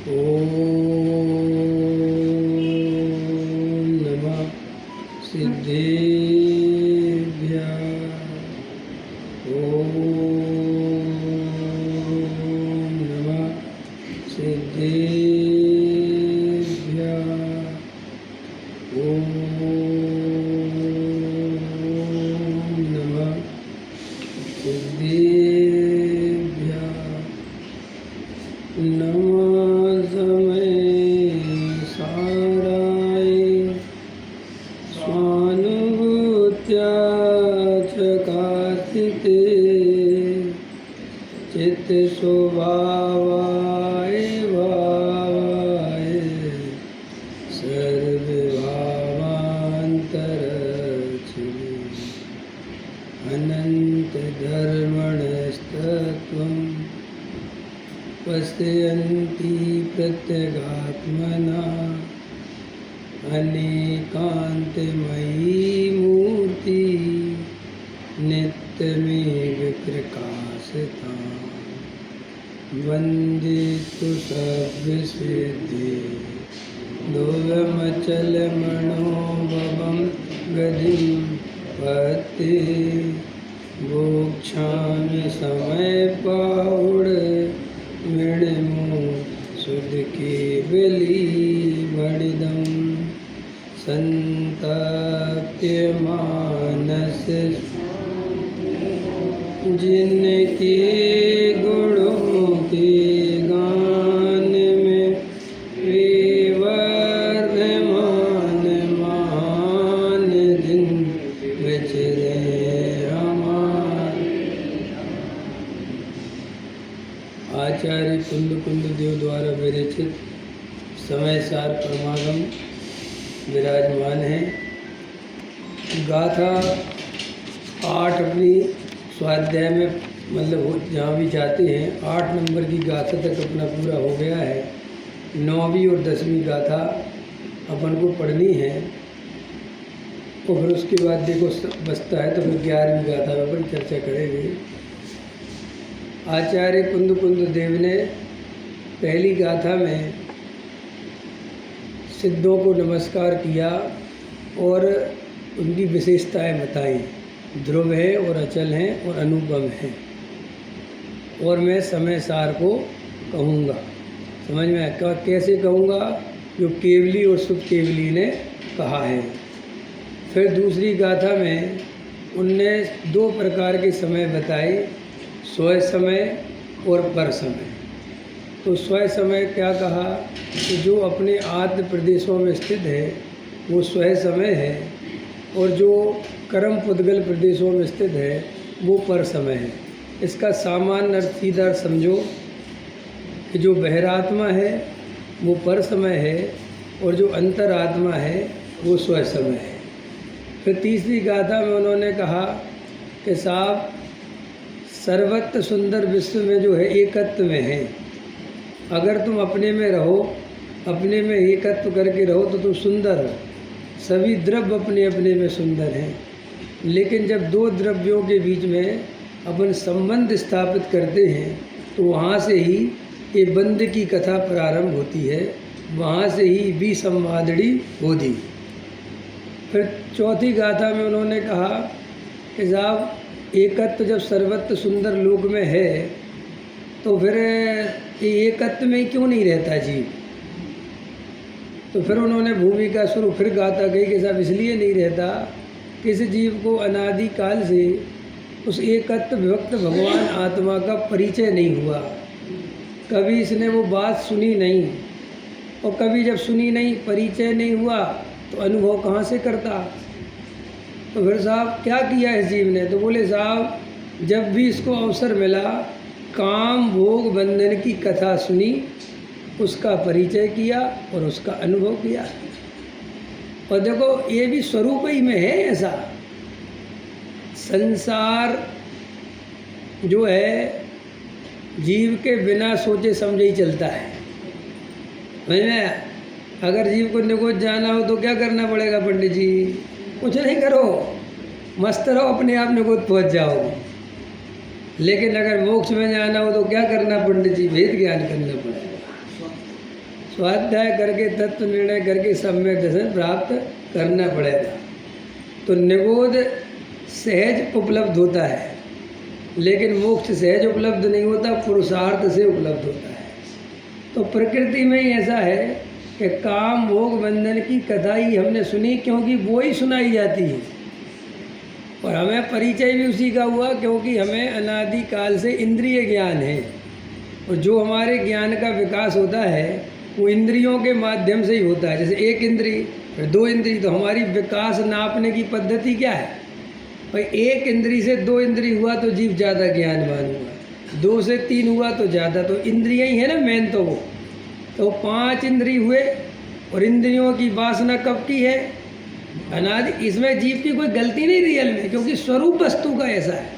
ओम नमः सिद्धेभ्यः। ओम नमः सिद्धेभ्यः। ओम नमः सिद्धेभ्यः। नमः समय साराय स्वानुभूत्या चकासिते चित्त स्वभावाय भावाय सर्वभावान्तरचिने अनंत धर्मणस्तत्वम् पश्यन्ति प्रत्यगात्मना अनेकान्तमयी मूर्ति नित्यमेव प्रकाशतां वन्दे तु सर्वसिद्धे दोलमचलमणोभवं गतिं पते मोक्षामि समयपाहुड मृणमो सुध केवली मणिदं संताप्य मानस जिनके गुणों के गान में विवर्धमान महान दिन विचरे आचार्य कुंद कुंद देव द्वारा विरचित समय सार परमागम विराजमान है। गाथा 8 अपनी स्वाध्याय में मतलब जहाँ भी जाते हैं 8 नंबर की गाथा तक अपना पूरा हो गया है। 9वीं और 10वीं गाथा अपन को पढ़नी है और फिर उसके बाद देखो बचता है तो फिर 11वीं गाथा में अपन चर्चा करेंगे। आचार्य कुंद कुंद देव ने पहली गाथा में सिद्धों को नमस्कार किया और उनकी विशेषताएं बताई। ध्रुव है और अचल हैं और अनुपम हैं। और मैं समय सार को कहूँगा, समझ में आया कैसे कहूँगा, जो केवली और शुद्ध केवली ने कहा है। फिर दूसरी गाथा में उनने 2 प्रकार के समय बताए, स्वय समय और पर समय। तो स्वय समय क्या कहा कि जो अपने आत्म प्रदेशों में स्थित है वो स्वय समय है और जो कर्म पुद्गल प्रदेशों में स्थित है वो पर समय है। इसका सामान्य अर्थ सीधा समझो कि जो बहिरात्मा है वो पर समय है और जो अंतरात्मा है वो स्वय समय है। फिर तीसरी गाथा में उन्होंने कहा कि साहब सर्वत्र सुंदर विश्व में जो है एकत्व में है। अगर तुम अपने में रहो, अपने में एकत्व करके रहो तो तुम सुंदर हो। सभी द्रव्य अपने अपने में सुंदर हैं, लेकिन जब 2 द्रव्यों के बीच में अपन संबंध स्थापित करते हैं तो वहाँ से ही ये बंध की कथा प्रारंभ होती है, वहाँ से ही विसंवादड़ी होती। फिर चौथी गाथा में उन्होंने कहा कि साहब एकत्व जब सर्वत्र सुंदर लोक में है तो फिर एकत्व में क्यों नहीं रहता जीव। तो फिर उन्होंने भूमिका शुरू फिर गाथा कही कि साहब इसलिए नहीं रहता कि इस जीव को अनादि काल से उस एकत्व विभक्त भगवान आत्मा का परिचय नहीं हुआ। कभी इसने वो बात सुनी नहीं और कभी जब सुनी नहीं, परिचय नहीं हुआ तो अनुभव कहाँ से करता। तो फिर साहब क्या किया इस जीव ने, तो बोले साहब जब भी इसको अवसर मिला काम भोग बंधन की कथा सुनी, उसका परिचय किया और उसका अनुभव किया। और देखो ये भी स्वरूप ही में है ऐसा। संसार जो है जीव के बिना सोचे समझे ही चलता है। समझ में, अगर जीव को निगोज जाना हो तो क्या करना पड़ेगा पंडित जी? कुछ नहीं करो, मस्त रहो, अपने आप निगोज पहुंच जाओगे। लेकिन अगर मोक्ष में जाना हो तो क्या करना पंडित जी? वेद ज्ञान करना पड़ेगा, स्वाध्याय करके तत्व निर्णय करके सम्यक दर्शन प्राप्त करना पड़ेगा। तो निबोध सहज उपलब्ध होता है, लेकिन मोक्ष सहज उपलब्ध नहीं होता, पुरुषार्थ से उपलब्ध होता है। तो प्रकृति में ही ऐसा है कि काम भोग बंधन की कथा ही हमने सुनी, क्योंकि वो ही सुनाई जाती है, और हमें परिचय भी उसी का हुआ, क्योंकि हमें अनादि काल से इंद्रिय ज्ञान है, और जो हमारे ज्ञान का विकास होता है वो इंद्रियों के माध्यम से ही होता है। जैसे एक इंद्रिय फिर दो इंद्रिय, तो हमारी विकास नापने की पद्धति क्या है भाई? एक इंद्रिय से दो इंद्रिय हुआ तो जीव ज़्यादा ज्ञानवान हुआ, 2 से 3 हुआ तो ज़्यादा, तो इंद्रियाँ ही है ना मेन। तो वो तो 5 इंद्रिय हुए, और इंद्रियों की वासना कब की है? अनादि। इसमें जीव की कोई गलती नहीं रियल में, क्योंकि स्वरूप वस्तु का ऐसा है।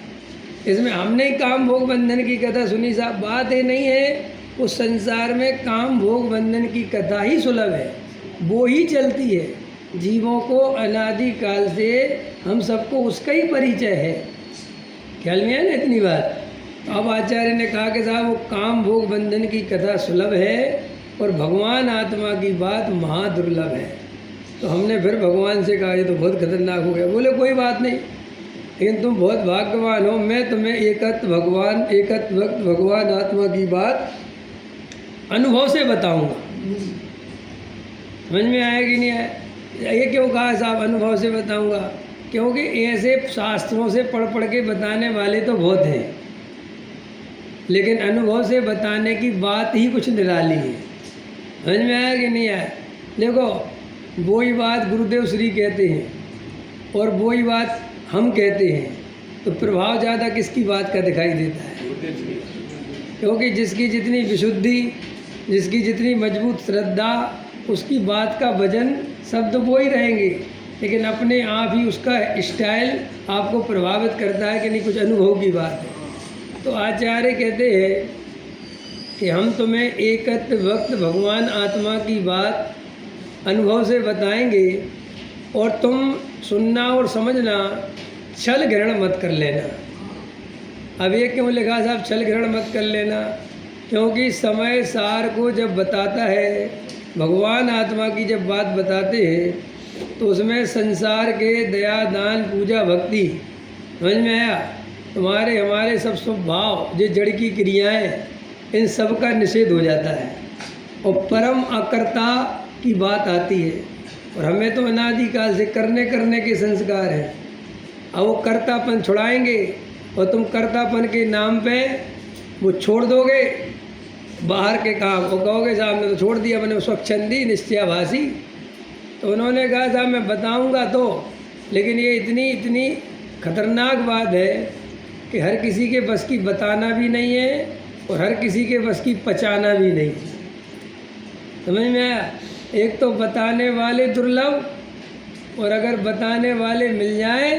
इसमें हमने काम भोग बंधन की कथा सुनी, साहब बात ये नहीं है। उस संसार में काम भोग बंधन की कथा ही सुलभ है, वो ही चलती है। जीवों को अनादि काल से हम सबको उसका ही परिचय है। ख्याल में है ना इतनी बात? अब आचार्य ने कहा कि साहब वो काम भोग बंधन की कथा सुलभ है, और भगवान आत्मा की बात महादुर्लभ है। तो हमने फिर भगवान से कहा ये तो बहुत खतरनाक हो गया। बोले कोई बात नहीं, लेकिन तुम बहुत भाग्यवान हो, मैं तुम्हें एकत्व भगवान आत्मा की बात अनुभव से बताऊंगा। समझ में आया कि नहीं आया? ये क्यों कहा साहब अनुभव से बताऊंगा? क्योंकि ऐसे शास्त्रों से पढ़ पढ़ के बताने वाले तो बहुत हैं, लेकिन अनुभव से बताने की बात ही कुछ निराली है। समझ में आया कि नहीं आया? देखो, वही बात गुरुदेव श्री कहते हैं और वही बात हम कहते हैं, तो प्रभाव ज़्यादा किसकी बात का दिखाई देता है? क्योंकि जिसकी जितनी विशुद्धि, जिसकी जितनी मजबूत श्रद्धा, उसकी बात का वजन शब्द वो ही रहेंगे, लेकिन अपने आप ही उसका स्टाइल आपको प्रभावित करता है कि नहीं, कुछ अनुभव की बात है। तो आचार्य कहते हैं कि हम तुम्हें एकत्व भक्त भगवान आत्मा की बात अनुभव से बताएंगे, और तुम सुनना और समझना, छल ग्रहण मत कर लेना। अब ये क्यों लिखा साहब छल ग्रहण मत कर लेना? क्योंकि समय सार को जब बताता है, भगवान आत्मा की जब बात बताते हैं, तो उसमें संसार के दया दान पूजा भक्ति, समझ में आया? तुम्हारे हमारे सब स्वभाव, जो जड़ की क्रियाएं, इन सब का निषेध हो जाता है, और परम अकर्ता की बात आती है। और हमें तो अनादिकाल से करने के संस्कार हैं। अब वो कर्तापन छुड़ाएंगे, और तुम कर्तापन के नाम पे वो छोड़ दोगे बाहर के काम, और कहोगे साहब ने तो छोड़ दिया, मैंने स्वच्छंदी निश्चयाभासी। तो उन्होंने कहा साहब मैं बताऊंगा तो, लेकिन ये इतनी खतरनाक बात है कि हर किसी के बस की बताना भी नहीं है, और हर किसी के बस की पचाना भी नहीं। समझ में आया? एक तो बताने वाले दुर्लभ, और अगर बताने वाले मिल जाए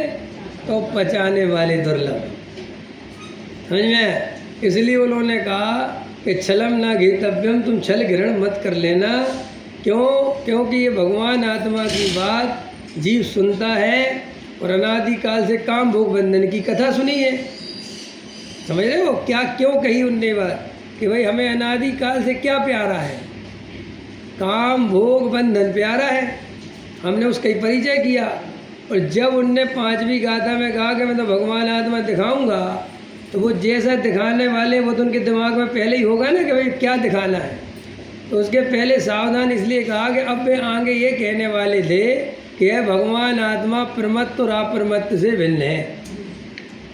तो पचाने वाले दुर्लभ। समझ में आया? इसलिए उन्होंने कहा कि छलम ना घेतव्यम, तुम छल ग्रहण मत कर लेना। क्यों? क्योंकि ये भगवान आत्मा की बात जीव सुनता है, और अनादिकाल से काम भोग बंधन की कथा सुनी है। समझ रहे हो क्या क्यों कही उनने बात? कि भाई हमें अनादिकाल से क्या प्यारा है? काम भोग बंधन प्यारा है, हमने उसका ही परिचय किया। और जब उनने 5वीं गाथा में कहा कि मैं तो भगवान आत्मा दिखाऊंगा, तो वो जैसा दिखाने वाले वो तो उनके दिमाग में पहले ही होगा ना कि भाई क्या दिखाना है। तो उसके पहले सावधान इसलिए कहा कि अब वे आगे ये कहने वाले थे कि यह भगवान आत्मा प्रमत्त और अप्रमत्त से भिन्न है।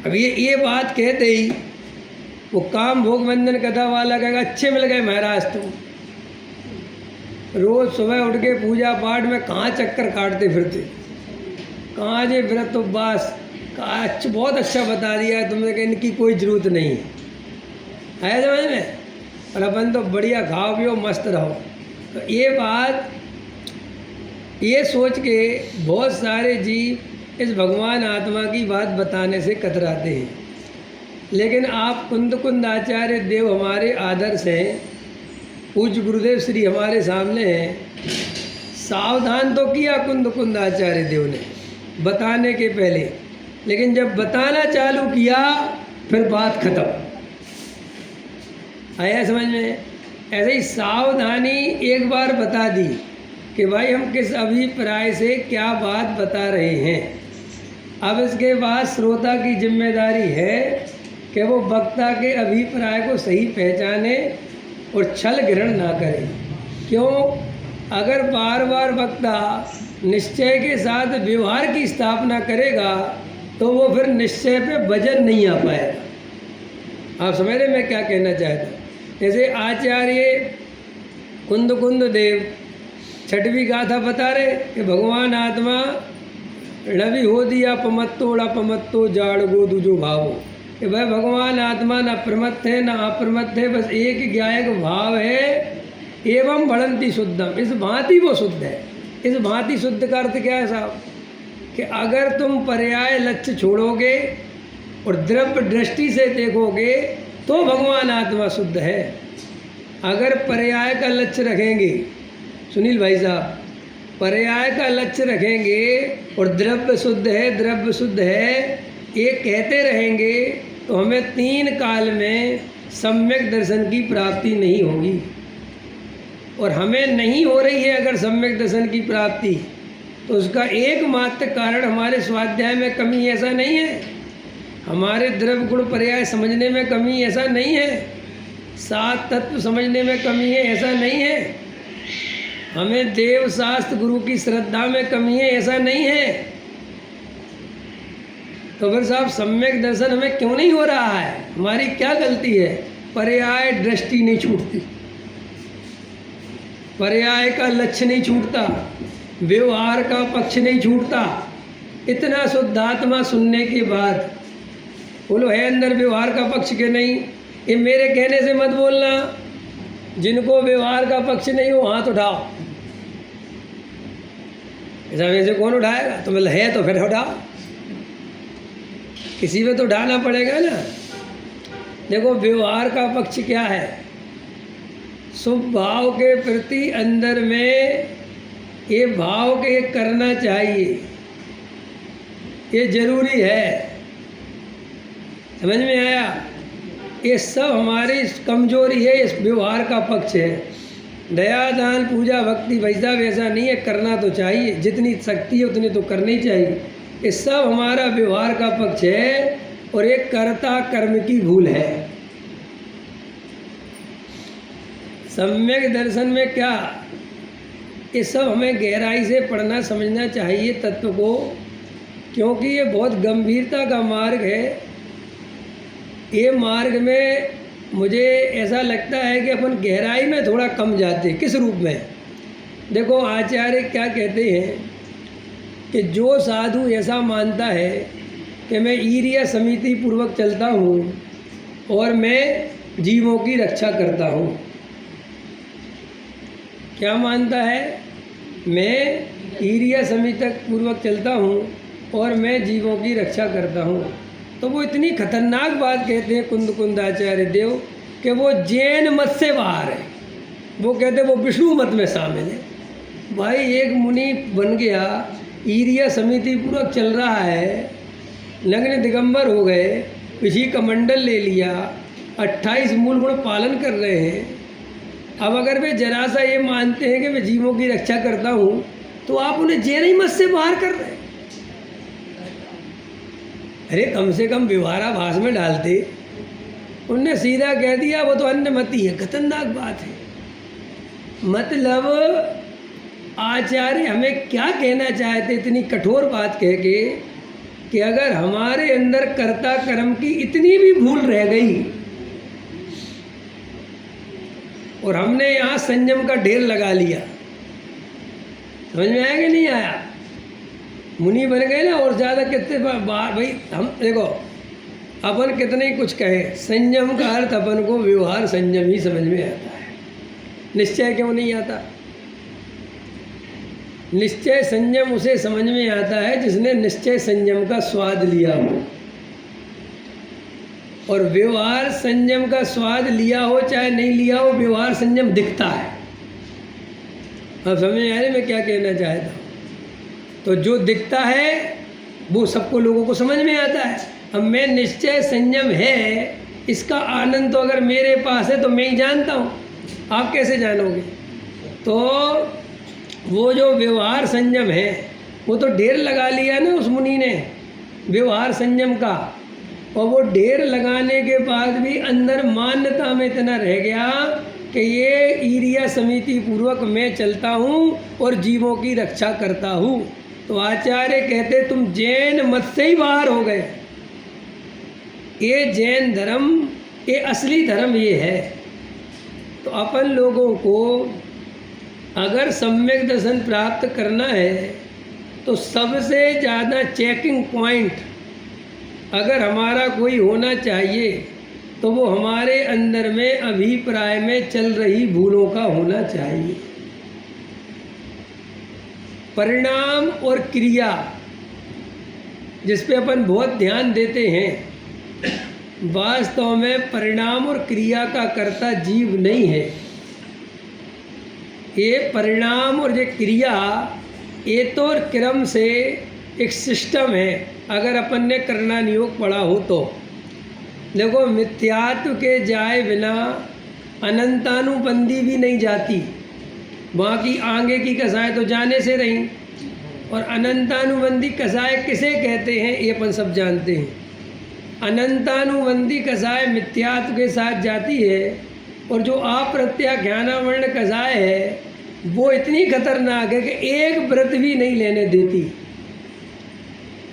अब ये बात कहते ही वो काम भोग बंधन कथा वाला कहेगा अच्छे मिल गए महाराज, तुम रोज़ सुबह उठ के पूजा पाठ में कहाँ चक्कर काटते फिरते, कहाँ जे व्रत उपवास, अच्छा बहुत अच्छा बता दिया है तुमने कि इनकी कोई ज़रूरत नहीं है समझ में, और अपन तो बढ़िया खाओ पियो मस्त रहो। तो ये बात ये सोच के बहुत सारे जीव इस भगवान आत्मा की बात बताने से कतराते हैं। लेकिन आप कुंद आचार्य देव हमारे आदर्श हैं, पूज्य गुरुदेव श्री हमारे सामने हैं। सावधान तो किया कुंद आचार्य देव ने बताने के पहले, लेकिन जब बताना चालू किया फिर बात खत्म। आया समझ में? ऐसे ही सावधानी एक बार बता दी कि भाई हम किस अभिप्राय से क्या बात बता रहे हैं। अब इसके बाद श्रोता की जिम्मेदारी है कि वो वक्ता के अभिप्राय को सही पहचाने और छल ग्रहण ना करे। क्यों? अगर बार बार वक्ता निश्चय के साथ व्यवहार की स्थापना करेगा तो वो फिर निश्चय पे वजन नहीं आ पाएगा। आप समझ रहे मैं क्या कहना चाहता? जैसे आचार्य कुंद देव छठवीं गाथा बता रहे कि भगवान आत्मा रवि हो दिया पमत्तो जाड़ गो दूजो भावो, कि भाई भगवान आत्मा न प्रमत्त है न अप्रमत्त है, बस एक ज्ञायक भाव है। एवं बढ़ंती शुद्धम, इस भांति वो शुद्ध है। इस भांति शुद्ध का अर्थ क्या है साहब? कि अगर तुम पर्याय लक्ष्य छोड़ोगे और द्रव्य दृष्टि से देखोगे तो भगवान आत्मा शुद्ध है। अगर पर्याय का लक्ष्य रखेंगे, सुनील भाई साहब, पर्याय का लक्ष्य रखेंगे और द्रव्य शुद्ध है ये कहते रहेंगे तो हमें 3 काल में सम्यक दर्शन की प्राप्ति नहीं होगी। और हमें नहीं हो रही है अगर सम्यक दर्शन की प्राप्ति, तो उसका एकमात्र कारण हमारे स्वाध्याय में कमी, ऐसा नहीं है। हमारे द्रव्य गुण पर्याय समझने में कमी, ऐसा नहीं है। 7 तत्व समझने में कमी है, ऐसा नहीं है। हमें देव शास्त्र गुरु की श्रद्धा में कमी है, ऐसा नहीं है। तो फिर साहब सम्यक दर्शन हमें क्यों नहीं हो रहा है? हमारी क्या गलती है? पर्याय दृष्टि नहीं छूटती, पर्याय का लक्ष्य नहीं छूटता, व्यवहार का पक्ष नहीं छूटता। इतना शुद्धात्मा सुनने के बाद बोलो है अंदर व्यवहार का पक्ष के नहीं? ये मेरे कहने से मत बोलना। जिनको व्यवहार का पक्ष नहीं हो हाथ उठाओ। ऐसा वैसे कौन उठाएगा? तो मतलब है तो फिर उठाओ, किसी में तो उठाना पड़ेगा ना। देखो व्यवहार का पक्ष क्या है? शुभ भाव के प्रति अंदर में ये भाव के करना चाहिए, ये जरूरी है। समझ में आया? ये सब हमारी कमजोरी है, इस व्यवहार का पक्ष है। दया दान पूजा भक्ति वैसा वैसा नहीं है, करना तो चाहिए, जितनी शक्ति है उतनी तो करनी चाहिए। ये सब हमारा व्यवहार का पक्ष है और एक कर्ता कर्म की भूल है। सम्यक दर्शन में क्या, ये सब हमें गहराई से पढ़ना समझना चाहिए तत्व को, क्योंकि ये बहुत गंभीरता का मार्ग है। ये मार्ग में मुझे ऐसा लगता है कि अपन गहराई में थोड़ा कम जाते। किस रूप में? देखो आचार्य क्या कहते हैं कि जो साधु ऐसा मानता है कि मैं ईर्ष्या समिति पूर्वक चलता हूँ और मैं जीवों की रक्षा करता हूँ। क्या मानता है? मैं ईर्ष्या समिति पूर्वक चलता हूँ और मैं जीवों की रक्षा करता हूँ। तो वो इतनी खतरनाक बात कहते हैं कुंद आचार्य देव कि वो जैन मत से बाहर है। वो कहते हैं वो विष्णु मत में शामिल है। भाई एक मुनि बन गया, ईर्ष्या समिति पूर्वक चल रहा है, नग्न दिगंबर हो गए, ऋषि का मंडल ले लिया, 28 मूल गुण पालन कर रहे हैं। अब अगर वे जरा सा ये मानते हैं कि मैं जीवों की रक्षा करता हूँ तो आप उन्हें जैन मत से बाहर कर रहे हैं। अरे कम से कम व्यवहाराभास में डालते। उनने सीधा कह दिया वो तो अन्य मती है। खतरनाक बात है। मतलब आचार्य हमें क्या कहना चाहते इतनी कठोर बात कह के कि अगर हमारे अंदर कर्ता कर्म की इतनी भी भूल रह गई और हमने यहाँ संयम का ढेर लगा लिया, समझ में आया कि नहीं आया? मुनि बन गए ना। और ज़्यादा कितने भाई हम देखो अपन कितने ही कुछ कहें, संयम का अर्थ अपन को व्यवहार संयम ही समझ में आता है। निश्चय क्यों नहीं आता? निश्चय संयम उसे समझ में आता है जिसने निश्चय संयम का स्वाद लिया हो। और व्यवहार संयम का स्वाद लिया हो चाहे नहीं लिया हो, व्यवहार संयम दिखता है। अब समझ में आ रही मैं क्या कहना चाहता हूँ? तो जो दिखता है वो सबको लोगों को समझ में आता है। अब मैं निश्चय संयम है इसका आनंद तो अगर मेरे पास है तो मैं ही जानता हूँ, आप कैसे जानोगे? तो वो जो व्यवहार संयम है वो तो ढेर लगा लिया ना उस मुनि ने व्यवहार संयम का, और वो ढेर लगाने के बाद भी अंदर मान्यता में इतना रह गया कि ये ईर्ष्या समिति पूर्वक मैं चलता हूँ और जीवों की रक्षा करता हूँ। तो आचार्य कहते तुम जैन मत से ही बाहर हो गए। ये जैन धर्म, ये असली धर्म ये है। तो अपन लोगों को अगर सम्यक दर्शन प्राप्त करना है तो सबसे ज़्यादा चेकिंग पॉइंट अगर हमारा कोई होना चाहिए तो वो हमारे अंदर में अभिप्राय में चल रही भूलों का होना चाहिए। परिणाम और क्रिया जिस पे अपन बहुत ध्यान देते हैं, वास्तव में परिणाम और क्रिया का कर्ता जीव नहीं है। ये परिणाम और ये क्रिया ये तो क्रम से एक सिस्टम है। अगर अपन ने करना नियोग पढ़ा हो तो देखो, मिथ्यात्व के जाए बिना अनंतानुबंधी भी नहीं जाती। वहाँ की आगे की कसाएँ तो जाने से रहीं, और अनंतानुबंधी कसाएँ किसे कहते हैं ये अपन सब जानते हैं। अनंतानुबंधी कसाएँ मिथ्यात्व के साथ जाती है, और जो अप्रत्याख्यानावर्ण कसाएँ है वो इतनी खतरनाक है कि एक व्रत भी नहीं लेने देती।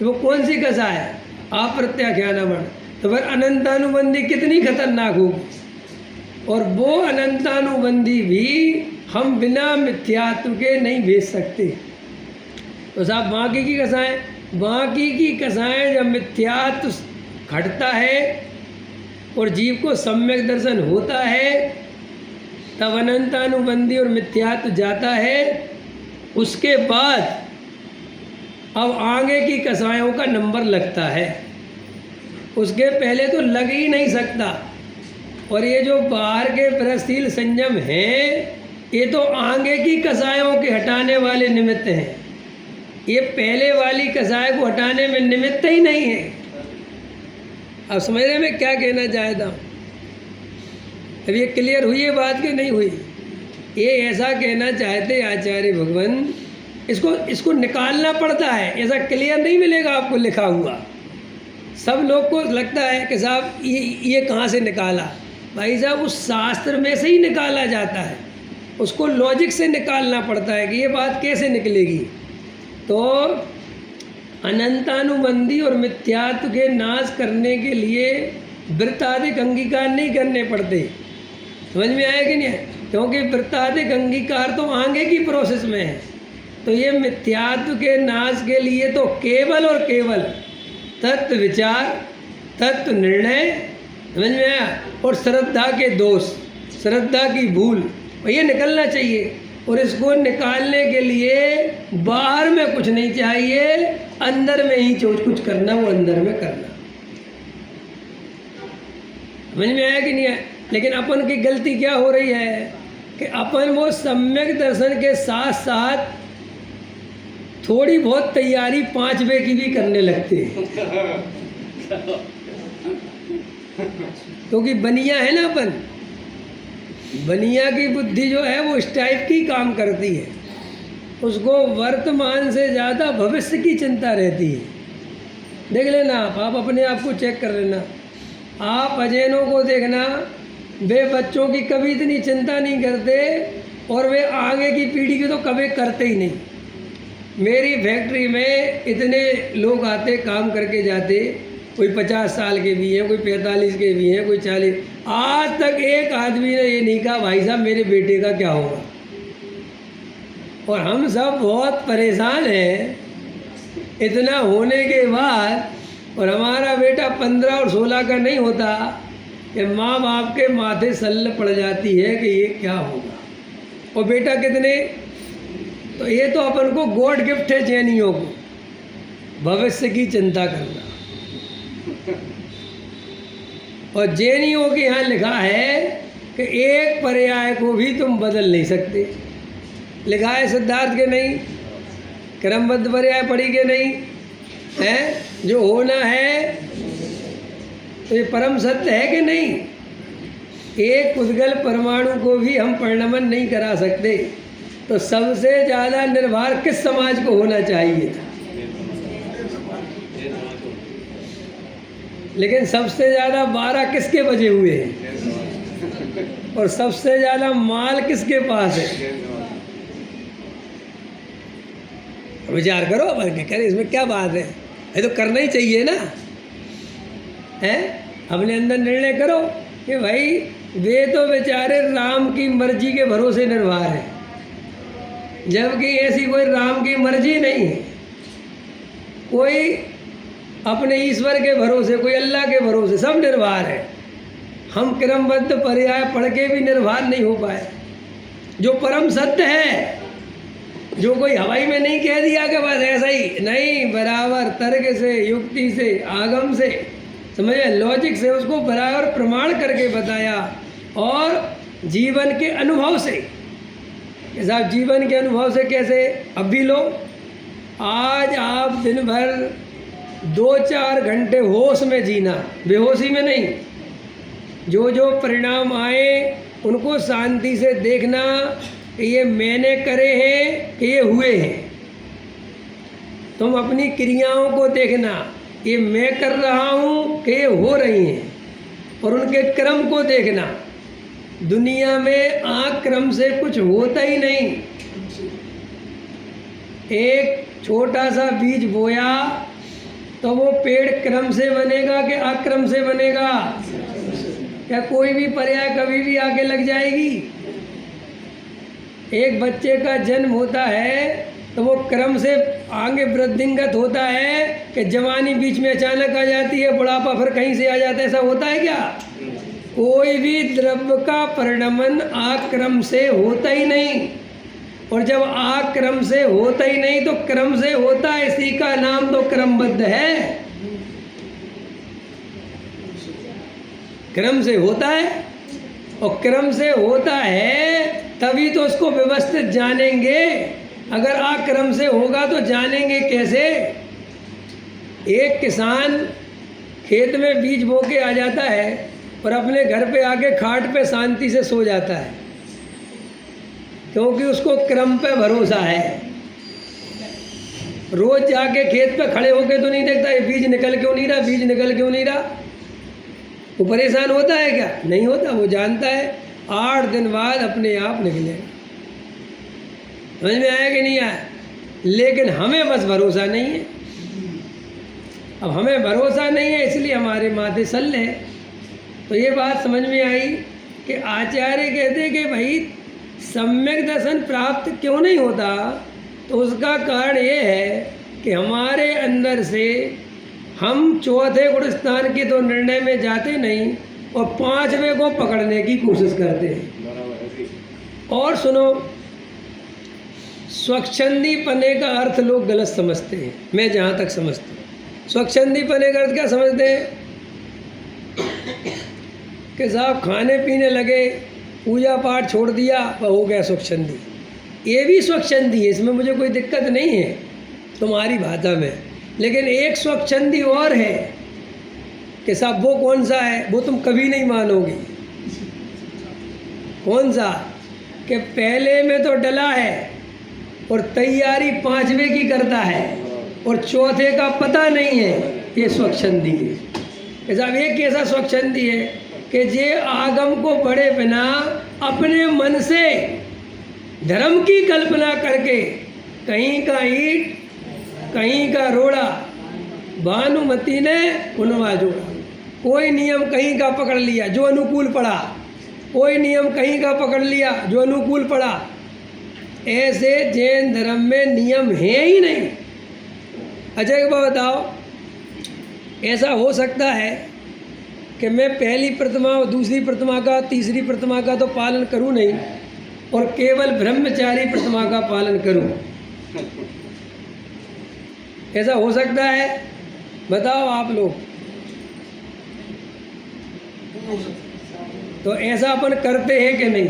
वो कौन सी कसाएँ है? अप्रत्याख्यानावर्ण। तो फिर अनंतानुबंधी कितनी खतरनाक होगी। और वो अनंतानुबंधी भी हम बिना मिथ्यात्व के नहीं भेज सकते। तो साहब बाकी की कसाएँ, बाकी की कसाएँ जब मिथ्यात्व घटता है और जीव को सम्यक दर्शन होता है तब अनंतानुबंधी और मिथ्यात्व जाता है। उसके बाद अब आगे की कसायों का नंबर लगता है, उसके पहले तो लग ही नहीं सकता। और ये जो बाहर के प्रशील संयम हैं ये तो आगे की कसायों के हटाने वाले निमित्त हैं, ये पहले वाली कसाय को हटाने में निमित्त ही नहीं है। अब समझ रहे मैं क्या कहना चाहता हूँ? अब ये क्लियर हुई ये बात कि नहीं हुई? ये ऐसा कहना चाहते आचार्य भगवान, इसको निकालना पड़ता है, ऐसा क्लियर नहीं मिलेगा आपको लिखा हुआ। सब लोग को लगता है कि साहब ये कहाँ से निकाला? भाई साहब उस शास्त्र में से ही निकाला जाता है, उसको लॉजिक से निकालना पड़ता है कि ये बात कैसे निकलेगी। तो अनंतानुबंधी और मिथ्यात्व के नाश करने के लिए वृत्ताधिक अंगीकार नहीं करने पड़ते। समझ में आया कि नहीं है? क्योंकि वृत्ताधिक अंगीकार तो आगे की प्रोसेस में है। तो ये मिथ्यात्व के नाश के लिए तो केवल और केवल तत्व विचार, तत्व निर्णय, समझ में आया, और श्रद्धा के दोष, श्रद्धा की भूल, ये निकलना चाहिए। और इसको निकालने के लिए बाहर में कुछ नहीं चाहिए, अंदर में ही जो कुछ करना वो अंदर में करना। समझ में आया कि नहीं है? लेकिन अपन की गलती क्या हो रही है कि अपन वो सम्यक दर्शन के साथ साथ थोड़ी बहुत तैयारी 5वें की भी करने लगते हैं। क्योंकि बनिया है ना अपन, बनिया की बुद्धि जो है वो इस टाइप की काम करती है, उसको वर्तमान से ज़्यादा भविष्य की चिंता रहती है। देख लेना आप अपने आप को चेक कर लेना। आप अजैनों को देखना, वे बच्चों की कभी इतनी चिंता नहीं करते और वे आगे की पीढ़ी की तो कभी करते ही नहीं। मेरी फैक्ट्री में इतने लोग आते, काम करके जाते, कोई 50 साल के भी हैं, कोई 45 के भी हैं, कोई 40। आज तक एक आदमी ने ये नहीं कहा भाई साहब मेरे बेटे का क्या होगा। और हम सब बहुत परेशान हैं इतना होने के बाद, और हमारा बेटा 15 और 16 का नहीं होता कि माँ बाप के माथे सल्ल पड़ जाती है कि ये क्या होगा। और बेटा कितने, तो ये तो अपन को गॉड गिफ्ट है जैनियों को, भविष्य की चिंता करना। और जैनियों के यहाँ लिखा है कि एक पर्याय को भी तुम बदल नहीं सकते। लिखा है सिद्धार्थ के नहीं, क्रमबद्ध पर्याय पढ़ी के नहीं है। जो होना है तो ये परम सत्य है कि नहीं? एक उद्गल परमाणु को भी हम परिणमन नहीं करा सकते, तो सबसे ज़्यादा निर्भर किस समाज को होना चाहिए था? लेकिन सबसे ज़्यादा 12 किसके बजे हुए हैं और सबसे ज़्यादा माल किसके पास है? विचार करो, करे इसमें क्या बात है? ये तो करना ही चाहिए ना, है? अपने अंदर निर्णय करो कि भाई वे तो बेचारे राम की मर्जी के भरोसे निर्भर हैं, जबकि ऐसी कोई राम की मर्जी नहीं है। कोई अपने ईश्वर के भरोसे, कोई अल्लाह के भरोसे, सब निर्भर है। हम क्रमबद्ध पर्याय पढ़ के भी निर्भर नहीं हो पाए। जो परम सत्य है, जो कोई हवाई में नहीं कह दिया कि बस ऐसा ही नहीं, बराबर तर्क से, युक्ति से, आगम से, समझे, लॉजिक से उसको बराबर प्रमाण करके बताया, और जीवन के अनुभव से। साहब जीवन के अनुभव से कैसे? अब भी लो, आज आप दिन भर 2-4 घंटे होश में जीना, बेहोशी में नहीं। जो जो परिणाम आए उनको शांति से देखना कि ये मैंने करे हैं कि ये हुए हैं। तुम अपनी क्रियाओं को देखना, ये मैं कर रहा हूँ कि ये हो रही हैं, और उनके क्रम को देखना। दुनिया में क्रम से कुछ होता ही नहीं। एक छोटा सा बीज बोया तो वो पेड़ क्रम से बनेगा कि अक्रम से बनेगा? क्या कोई भी पर्याय कभी भी आगे लग जाएगी? एक बच्चे का जन्म होता है तो वो क्रम से आगे वृद्धिंगत होता है कि जवानी बीच में अचानक आ जाती है, बुढ़ापा फिर कहीं से आ जाता है? ऐसा होता है क्या? कोई भी द्रव्य का परिणमन आक्रम से होता ही नहीं, और जब आक्रम से होता ही नहीं तो क्रम से होता है। इसी का नाम तो क्रमबद्ध है। क्रम से होता है, और क्रम से होता है तभी तो उसको व्यवस्थित जानेंगे। अगर आक्रम से होगा तो जानेंगे कैसे? एक किसान खेत में बीज बो के आ जाता है और अपने घर पे आके खाट पे शांति से सो जाता है, क्योंकि उसको क्रम पे भरोसा है। रोज जाके खेत पे खड़े होके तो नहीं देखता ये बीज निकल क्यों नहीं रहा, बीज निकल क्यों नहीं रहा। वो परेशान होता है क्या? नहीं होता। वो जानता है 8 दिन बाद अपने आप निकलेगा। समझ में आया कि नहीं आया? लेकिन हमें बस भरोसा नहीं है। अब हमें भरोसा नहीं है, इसलिए हमारे माथे सल्ले हैं। तो ये बात समझ में आई कि आचार्य कहते कि भाई सम्यक दर्शन प्राप्त क्यों नहीं होता, तो उसका कारण ये है कि हमारे अंदर से हम चौथे गुण स्थान के तो निर्णय में जाते नहीं, और 5वें को पकड़ने की कोशिश करते हैं। और सुनो, स्वच्छंदी पने का अर्थ लोग गलत समझते हैं। मैं जहाँ तक समझता हूँ, स्वच्छंदी पने का अर्थ क्या समझते हैं कि साहब खाने पीने लगे, पूजा पाठ छोड़ दिया, वह हो गया स्वच्छंदी। ये भी स्वच्छंदी है, इसमें मुझे कोई दिक्कत नहीं है तुम्हारी भाषा में। लेकिन एक स्वच्छंदी और है कि साहब वो कौन सा है, वो तुम कभी नहीं मानोगे। कौन सा? कि पहले में तो डला है और तैयारी 5वें की करता है, और चौथे का पता नहीं है। ये स्वच्छंदी है। कि साहब ये कैसा स्वच्छंदी है कि जे आगम को बढ़े बिना अपने मन से धर्म की कल्पना करके कहीं का ईंट कहीं का रोड़ा भानुमति ने उनवा जोड़ा। कोई नियम कहीं का पकड़ लिया जो अनुकूल पड़ा, कोई नियम कहीं का पकड़ लिया जो अनुकूल पड़ा। ऐसे जैन धर्म में नियम है ही नहीं। अच्छा एक बात बताओ, ऐसा हो सकता है कि मैं पहली प्रतिमा और दूसरी प्रतिमा का, तीसरी प्रतिमा का तो पालन करूं नहीं, और केवल ब्रह्मचारी प्रतिमा का पालन करूं? ऐसा हो सकता है? बताओ आप लोग। तो ऐसा अपन करते हैं कि नहीं?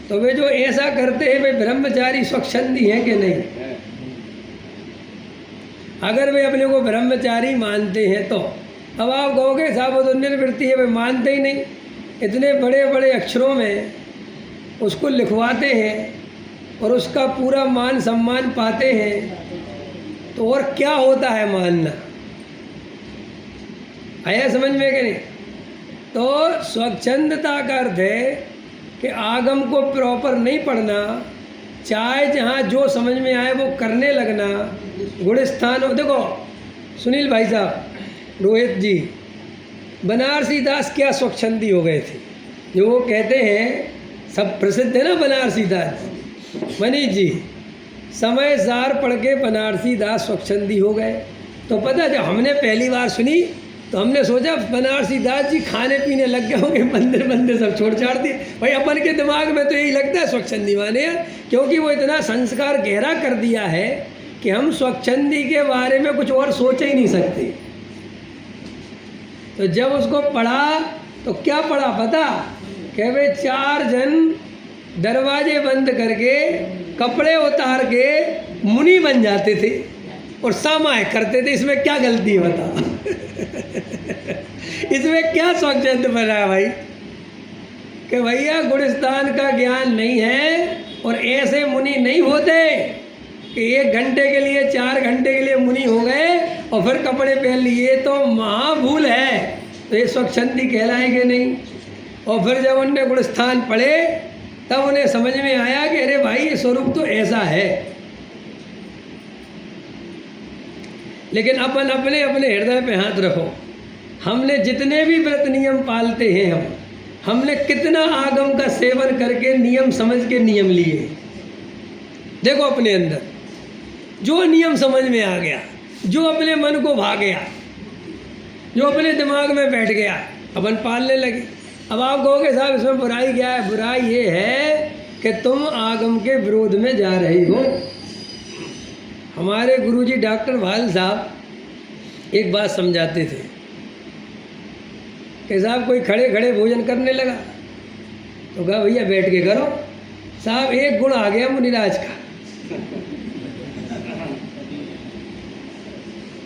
तो वे जो ऐसा करते हैं वे ब्रह्मचारी स्वच्छंदी हैं कि नहीं? अगर वे अपने को ब्रह्मचारी मानते हैं तो अब आप कहोगे साहब वो तो निर्वृत्ति है, वे मानते ही नहीं। इतने बड़े बड़े अक्षरों में उसको लिखवाते हैं और उसका पूरा मान सम्मान पाते हैं, तो और क्या होता है मानना? आया समझ में कि नहीं? तो स्वच्छंदता का अर्थ है कि आगम को प्रॉपर नहीं पढ़ना, चाहे जहाँ जो समझ में आए वो करने लगना। गुण स्थान हो, देखो सुनील भाई साहब, रोहित जी, बनारसी दास क्या स्वच्छंदी हो गए थे, जो वो कहते हैं, सब प्रसिद्ध है ना बनारसी दास। मनीष जी, समय सार पढ़ के बनारसी दास स्वच्छंदी हो गए। तो पता जब हमने पहली बार सुनी तो हमने सोचा बनारसी दास जी खाने पीने लग गए होंगे, मंदिर मंदिर सब छोड़ छाड़ दिए। भाई अपन के दिमाग में तो यही लगता है स्वच्छंदी माने, क्योंकि वो इतना संस्कार गहरा कर दिया है कि हम स्वच्छंदी के बारे में कुछ और सोच ही नहीं सकते। तो जब उसको पढ़ा तो क्या पढ़ा पता, कि वे 4 जन दरवाजे बंद करके कपड़े उतार के मुनि बन जाते थे और सामायिक करते थे। इसमें क्या गलती है बता? इसमें क्या स्वच्छंद बना है भाई? कि भैया गुणस्थान का ज्ञान नहीं है और ऐसे मुनि नहीं होते कि 1 घंटे के लिए 4 घंटे के लिए मुनि हो गए और फिर कपड़े पहन लिए, तो महाभूल है। तो ये स्वच्छंदी कहलाएंगे नहीं। और फिर जब उनने गुणस्थान पढ़े तब उन्हें समझ में आया कि अरे भाई ये स्वरूप तो ऐसा है। लेकिन अपन अपने अपने हृदय पे हाथ रखो, हमने जितने भी व्रत नियम पालते हैं, हमने कितना आगम का सेवन करके नियम समझ के नियम लिए। देखो अपने अंदर जो नियम समझ में आ गया, जो अपने मन को भा गया, जो अपने दिमाग में बैठ गया, अपन पालने लगे। अब आप कहोगे साहब इसमें बुराई क्या है? बुराई ये है कि तुम आगम के विरोध में जा रही हो। हमारे गुरुजी डॉक्टर भाल साहब एक बात समझाते थे कि साहब कोई खड़े खड़े भोजन करने लगा तो कहा भैया बैठ के करो। साहब एक गुण आ गया मुनिराज का,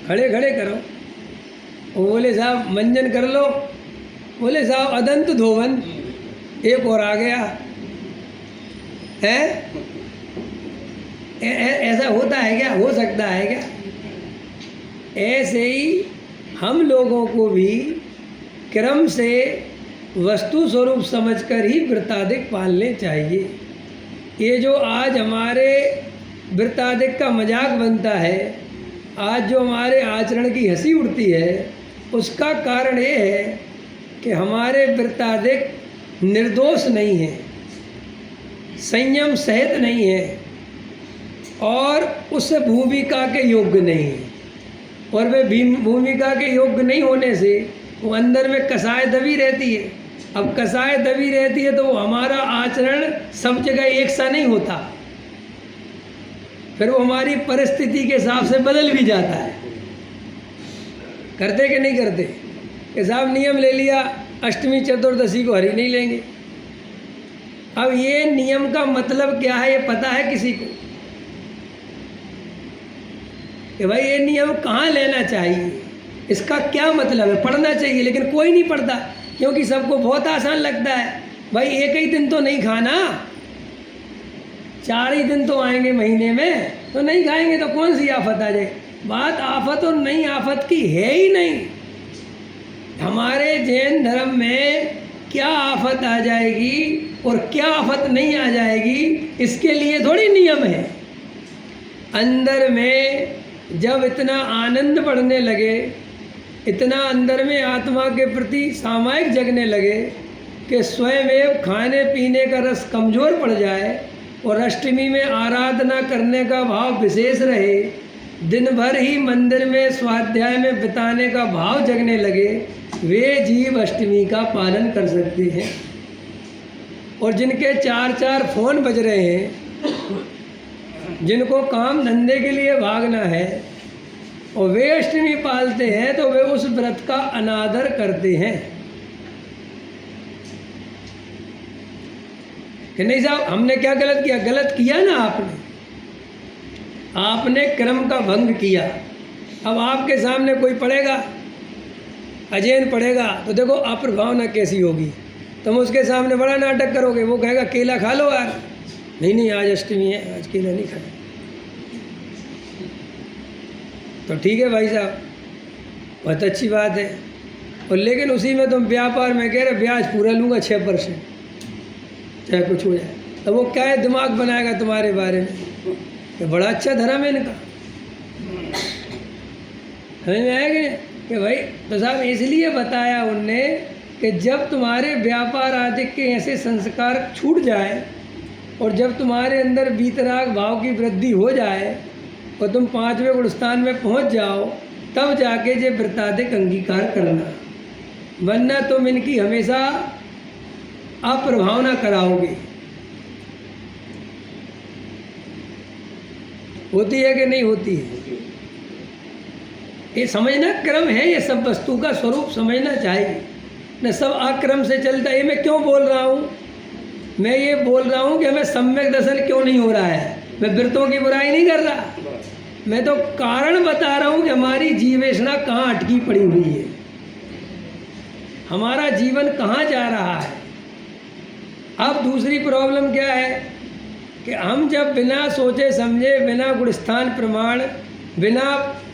खड़े खड़े करो। वो बोले साहब मंजन कर लो, बोले साहब अदंत धोवन, एक और आ गया है। ऐसा होता है क्या? हो सकता है क्या? ऐसे ही हम लोगों को भी क्रम से वस्तु स्वरूप समझकर ही वृत्ताधिक पालने चाहिए। ये जो आज हमारे वृत्ताधिक का मजाक बनता है, आज जो हमारे आचरण की हंसी उड़ती है, उसका कारण ये है कि हमारे वृत्ताधिक निर्दोष नहीं है, संयम सहित नहीं है और उस भूमिका के योग्य नहीं है। और वे भूमिका के योग्य नहीं होने से वो अंदर में कसाय दबी रहती है। अब कसाय दबी रहती है तो वो हमारा आचरण सब जगह एक सा नहीं होता, फिर वो हमारी परिस्थिति के हिसाब से बदल भी जाता है। करते कि नहीं करते? कि साहब नियम ले लिया अष्टमी चतुर्दशी को हरी नहीं लेंगे। अब ये नियम का मतलब क्या है ये पता है किसी को? कि भाई ये नियम कहाँ लेना चाहिए, इसका क्या मतलब है? पढ़ना चाहिए लेकिन कोई नहीं पढ़ता, क्योंकि सबको बहुत आसान लगता है भाई एक ही दिन तो नहीं खाना, 4 ही दिन तो आएंगे महीने में, तो नहीं खाएंगे तो कौन सी आफत आ जाए? बात आफत और नहीं आफत की है ही नहीं। हमारे जैन धर्म में क्या आफत आ जाएगी और क्या आफत नहीं आ जाएगी, इसके लिए थोड़ी नियम है। अंदर में जब इतना आनंद बढ़ने लगे, इतना अंदर में आत्मा के प्रति सामायिक जगने लगे कि स्वयं खाने पीने का रस कमज़ोर पड़ जाए और अष्टमी में आराधना करने का भाव विशेष रहे, दिन भर ही मंदिर में स्वाध्याय में बिताने का भाव जगने लगे, वे जीव अष्टमी का पालन कर सकते हैं। और जिनके 4-4 फोन बज रहे हैं, जिनको काम धंधे के लिए भागना है और वे अष्टमी पालते हैं, तो वे उस व्रत का अनादर करते हैं कि नहीं साहब हमने क्या गलत किया? गलत किया ना आपने क्रम का भंग किया। अब आपके सामने कोई पढ़ेगा अजैन पढ़ेगा तो देखो अप्रभावना कैसी होगी। तुम उसके सामने बड़ा नाटक करोगे, वो कहेगा केला खा लो यार, नहीं आज अष्टमी है, आज केला नहीं खाए। तो ठीक है भाई साहब, बहुत अच्छी बात है। और लेकिन उसी में तुम व्यापार में कह रहे ब्याज पूरा लूँगा 6%, चाहे कुछ हो जाए। तो वो क्या है दिमाग बनाएगा तुम्हारे बारे में। ये बड़ा अच्छा धर्म है इनका, समझ में आएगा कि भाई तो साहब इसलिए बताया उनने कि जब तुम्हारे व्यापार आदि के ऐसे संस्कार छूट जाए और जब तुम्हारे अंदर वीतराग भाव की वृद्धि हो जाए और तुम 5वें गुणस्थान में पहुंच जाओ, तब जाके ये व्रताधिक अंगीकार करना, वरना तुम इनकी हमेशा अप्रभावना कराओगे। होती है कि नहीं होती है? ये समझना क्रम है, ये सब वस्तु का स्वरूप समझना चाहिए न। सब अक्रम से चलता है। ये मैं क्यों बोल रहा हूँ? मैं ये बोल रहा हूँ कि हमें सम्यक दर्शन क्यों नहीं हो रहा है। मैं व्रतों की बुराई नहीं कर रहा, मैं तो कारण बता रहा हूँ कि हमारी जीवेशना कहाँ अटकी पड़ी हुई है, हमारा जीवन कहाँ जा रहा है। अब दूसरी प्रॉब्लम क्या है कि हम जब बिना सोचे समझे, बिना गुणस्थान प्रमाण, बिना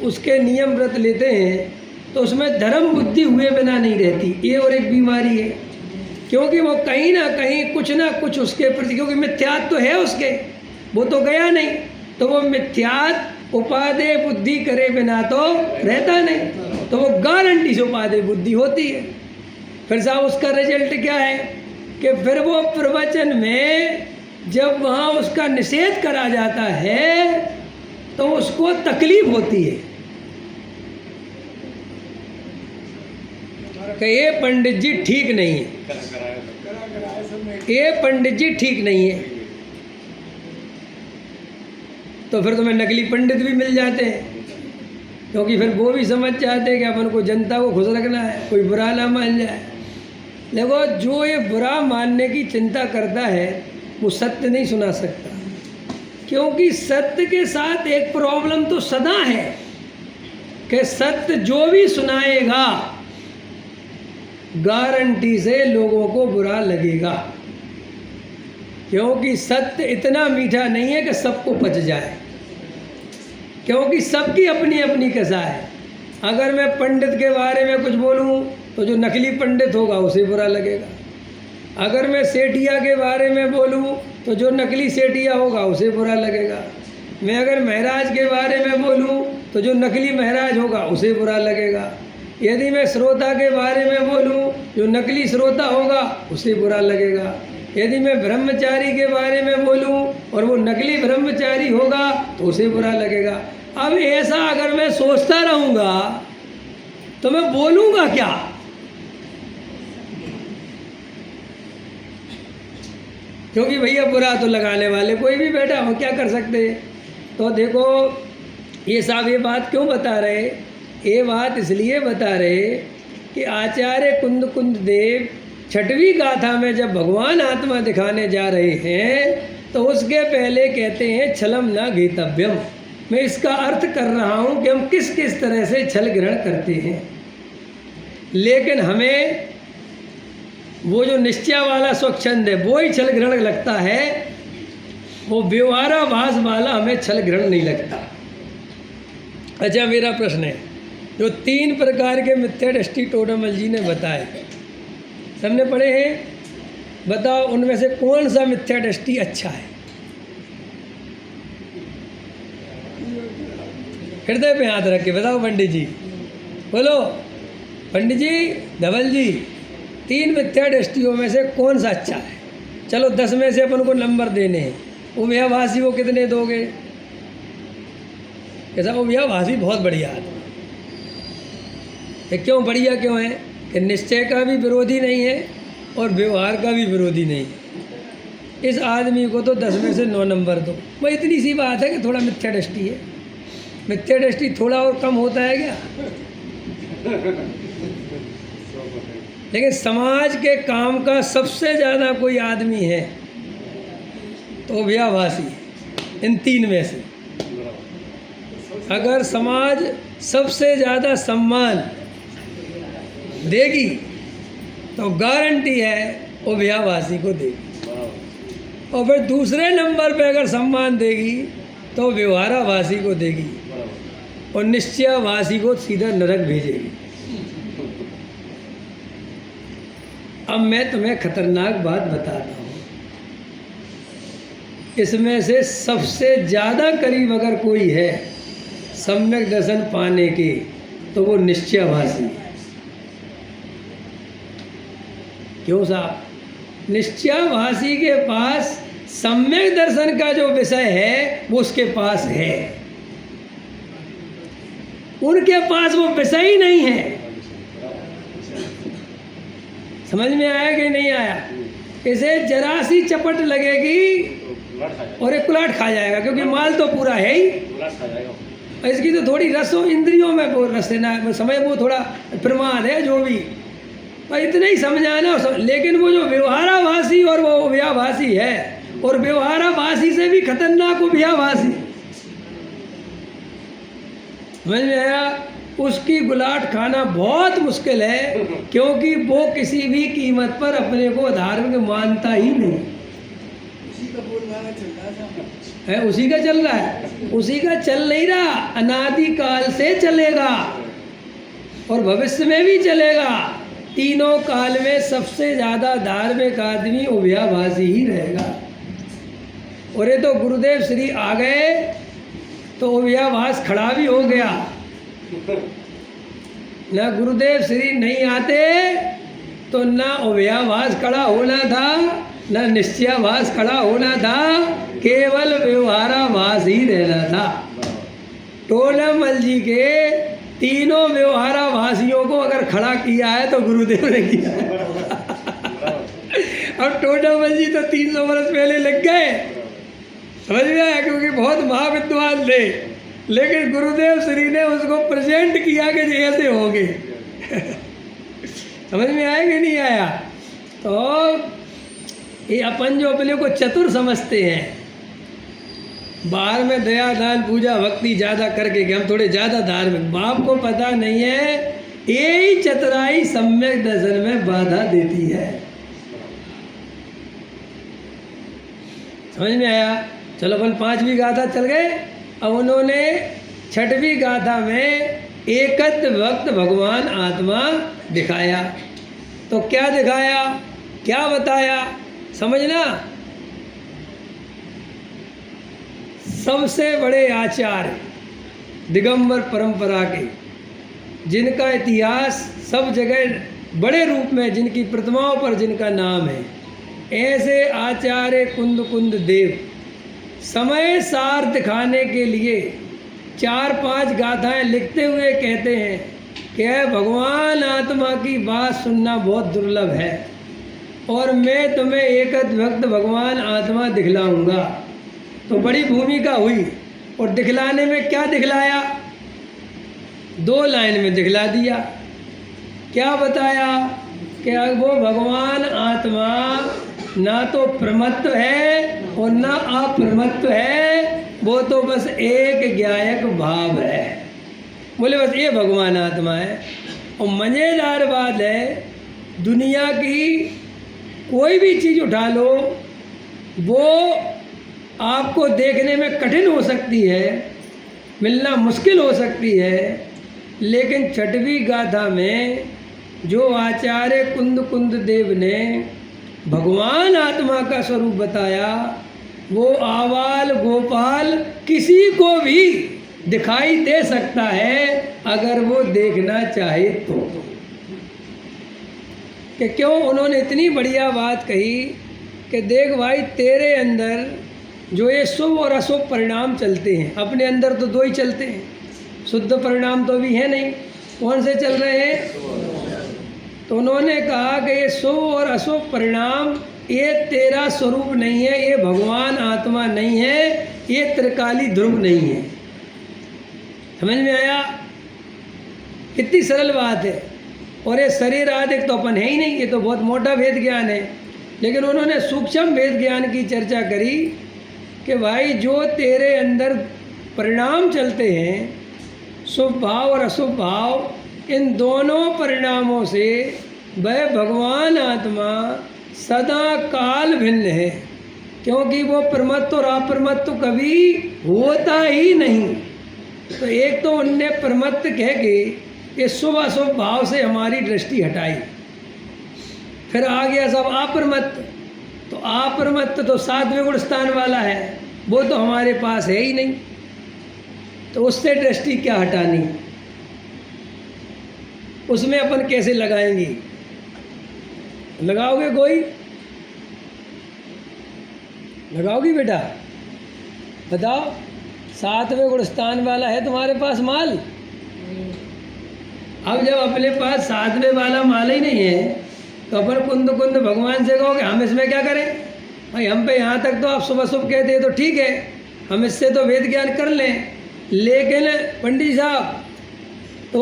उसके नियम व्रत लेते हैं तो उसमें धर्म बुद्धि हुए बिना नहीं रहती। ये और एक बीमारी है, क्योंकि वो कहीं ना कुछ उसके प्रति, क्योंकि मिथ्यात्व तो है उसके, वो तो गया नहीं, तो वो मिथ्यात्व उपादेय बुद्धि करे बिना तो रहता नहीं, तो वो गारंटी से उपादेय बुद्धि होती है। फिर साहब उसका रिजल्ट क्या है कि फिर वो प्रवचन में जब वहाँ उसका निषेध करा जाता है तो उसको तकलीफ होती है कि ये पंडित जी ठीक नहीं है, ये पंडित जी ठीक नहीं है। तो फिर तुम्हें नकली पंडित भी मिल जाते हैं, क्योंकि फिर वो भी समझ जाते हैं कि अपन को जनता को खुश रखना है, कोई बुरा ना मान जाए। देखो जो ये बुरा मानने की चिंता करता है वो सत्य नहीं सुना सकता, क्योंकि सत्य के साथ एक प्रॉब्लम तो सदा है कि सत्य जो भी सुनाएगा गारंटी से लोगों को बुरा लगेगा, क्योंकि सत्य इतना मीठा नहीं है कि सबको पच जाए, क्योंकि सबकी अपनी अपनी कसा है। अगर मैं पंडित के बारे में कुछ बोलूं तो जो नकली पंडित होगा उसे बुरा लगेगा, अगर मैं सेठिया के बारे में बोलूं तो जो नकली सेठिया होगा उसे बुरा लगेगा, मैं अगर महाराज के बारे में बोलूं तो जो नकली महाराज होगा उसे बुरा लगेगा, यदि मैं श्रोता के बारे में बोलूं जो नकली श्रोता होगा उसे बुरा लगेगा, यदि मैं ब्रह्मचारी के बारे में बोलूं और वो नकली ब्रह्मचारी होगा तो उसे बुरा लगेगा। अब ऐसा अगर मैं सोचता रहूँगा तो मैं बोलूँगा क्या? क्योंकि भैया बुरा तो लगाने वाले कोई भी बैठा हो, क्या कर सकते हैं। तो देखो ये साहब ये बात क्यों बता रहे, ये बात इसलिए बता रहे कि आचार्य कुंद देव 6वीं गाथा में जब भगवान आत्मा दिखाने जा रहे हैं तो उसके पहले कहते हैं छलम न गीतव्यम। मैं इसका अर्थ कर रहा हूँ कि हम किस किस तरह से छल ग्रहण करते हैं, लेकिन हमें वो जो निश्चय वाला स्वच्छंद है वो ही छल ग्रहण लगता है, वो व्यवहाराभास वाला हमें छल ग्रहण नहीं लगता। अच्छा मेरा प्रश्न है, जो 3 प्रकार के मिथ्या दृष्टि टोडामल जी ने बताए, सबने पढ़े हैं, बताओ उनमें से कौन सा मिथ्या दृष्टि अच्छा है? हृदय पे हाथ रख के बताओ पंडित जी, बोलो पंडित जी, धवल जी, 3 मिथ्या दृष्टियों में से कौन सा अच्छा है? चलो 10 में से अपन को नंबर देने हैं, वो व्यभासी वो कितने दोगे? कैसा वो व्यभासी बहुत बढ़िया आदमी है। क्यों बढ़िया क्यों है कि निश्चय का भी विरोधी नहीं है और व्यवहार का भी विरोधी नहीं है। इस आदमी को तो 10 में से 9 नंबर दो। वो इतनी सी बात है कि थोड़ा मिथ्या दृष्टि है। मिथ्या दृष्टि थोड़ा और कम होता है क्या? लेकिन समाज के काम का सबसे ज़्यादा कोई आदमी है तो व्यभासी है। इन 3 में से अगर समाज सबसे ज़्यादा सम्मान देगी तो गारंटी है वो व्यावासी को देगी। और फिर दूसरे नंबर पे अगर सम्मान देगी तो व्यवहारावासी को देगी और निश्चयावासी को सीधा नरक भेजेगी। अब मैं तुम्हें खतरनाक बात बताता हूँ, इसमें से सबसे ज़्यादा करीब अगर कोई है सम्यक दर्शन पाने के तो वो निश्चयावासी है। क्यों साहब? निश्चयावासी के पास सम्यक दर्शन का जो विषय है वो उसके पास है, उनके पास वो विषय ही नहीं है। समझ में आया कि नहीं आया? इसे जरा सी चपट लगेगी और एक कुलाट खा जाएगा, क्योंकि माल तो पूरा है ही। इसकी तो थोड़ी रसों इंद्रियों में वो रस देना समय वो थोड़ा प्रमाद है जो भी, पर इतना ही समझाना। लेकिन वो जो व्यवहाराभासी और वो व्याभासी है, और व्यवहाराभासी से भी खतरनाक वो व्याभासी, समझ में आया? उसकी गुलाट खाना बहुत मुश्किल है, क्योंकि वो किसी भी कीमत पर अपने को धार्मिक मानता ही नहीं है। उसी का चल रहा है, उसी का चल नहीं रहा, अनादि काल से चलेगा और भविष्य में भी चलेगा। तीनों काल में सबसे ज़्यादा धार्मिक आदमी उभयाभासी ही रहेगा। और ये तो गुरुदेव श्री आ गए तो उभयाभास खड़ा भी हो गया। ना गुरुदेव श्री नहीं आते तो ना उभयाभास खड़ा होना था, ना निश्चयाभास खड़ा होना था, केवल व्यवहाराभास ही रहना था। टोलमल जी के तीनों व्यवहाराभासियों को अगर खड़ा किया है तो गुरुदेव ने किया है। अब टोलमल जी तो 300 वर्ष पहले लग गए, समझ में आया? क्योंकि बहुत महाविद्वान थे, लेकिन गुरुदेव श्री ने उसको प्रेजेंट किया कि ऐसे होंगे। समझ में आया कि नहीं आया? तो ये अपन जो अपने को चतुर समझते हैं, बाहर में दया दान पूजा भक्ति ज़्यादा करके कि हम थोड़े ज़्यादा धार्मिक, बाप को पता नहीं है यही चतुराई सम्यक दर्शन में बाधा देती है। समझ में आया? चलो अपन 5वीं गाथा चल गए। अब उन्होंने 6वीं गाथा में एकत्व भक्त भगवान आत्मा दिखाया। तो क्या दिखाया, क्या बताया, समझना। सबसे बड़े आचार्य दिगंबर परंपरा के, जिनका इतिहास सब जगह बड़े रूप में, जिनकी प्रतिमाओं पर जिनका नाम है, ऐसे आचार्य कुंद देव समय सार दिखाने के लिए 4-5 गाथाएं लिखते हुए कहते हैं कि भगवान आत्मा की बात सुनना बहुत दुर्लभ है और मैं तुम्हें एकत्व भक्त भगवान आत्मा दिखलाऊंगा। तो बड़ी भूमिका हुई और दिखलाने में क्या दिखलाया? 2 लाइन में दिखला दिया। क्या बताया कि वो भगवान आत्मा ना तो प्रमत्व है और ना अप्रमत्व है, वो तो बस एक ज्ञायक भाव है। बोले बस ये भगवान आत्मा है। और मज़ेदार बात है, दुनिया की कोई भी चीज़ उठा लो, वो आपको देखने में कठिन हो सकती है, मिलना मुश्किल हो सकती है, लेकिन 6वीं गाथा में जो आचार्य कुंद देव ने भगवान आत्मा का स्वरूप बताया, वो आवाल गोपाल किसी को भी दिखाई दे सकता है अगर वो देखना चाहे तो। कि क्यों? उन्होंने इतनी बढ़िया बात कही कि देख भाई, तेरे अंदर जो ये शुभ और अशुभ परिणाम चलते हैं, अपने अंदर तो 2 ही चलते हैं, शुद्ध परिणाम तो भी है नहीं, कौन से चल रहे हैं? तो उन्होंने कहा कि ये शुभ और अशुभ परिणाम ये तेरा स्वरूप नहीं है, ये भगवान आत्मा नहीं है, ये त्रिकाली ध्रुव नहीं है। समझ में आया? कितनी सरल बात है। और ये शरीर आदि तो अपन है ही नहीं, ये तो बहुत मोटा भेद ज्ञान है। लेकिन उन्होंने सूक्ष्म भेद ज्ञान की चर्चा करी कि भाई जो तेरे अंदर परिणाम चलते हैं, शुभ भाव और अशुभ भाव, इन दोनों परिणामों से वह भगवान आत्मा सदा काल भिन्न है, क्योंकि वो प्रमत्त और अप्रमत्त कभी होता ही नहीं। तो एक तो उनने प्रमत्त कह के ये शुभ अशुभ भाव से हमारी दृष्टि हटाई, फिर आ गया सब अप्रमत्त। तो अप्रमत्त तो 7वें गुण स्थान वाला है, वो तो हमारे पास है ही नहीं, तो उससे दृष्टि क्या हटानी, उसमें अपन कैसे लगाएंगे? लगाओगे कोई? लगाओगी बेटा? बताओ। 7वें गुण स्थान वाला है तुम्हारे पास माल। अब जब अपने पास 7वें वाला माल ही नहीं है तो अपन कुंद कुंद भगवान से कहोगे हम इसमें क्या करें भाई? हम पे यहाँ तक तो आप सुबह सुबह कहते हैं तो ठीक है, हम इससे तो वेद ज्ञान कर लें, लेकिन पंडित साहब तो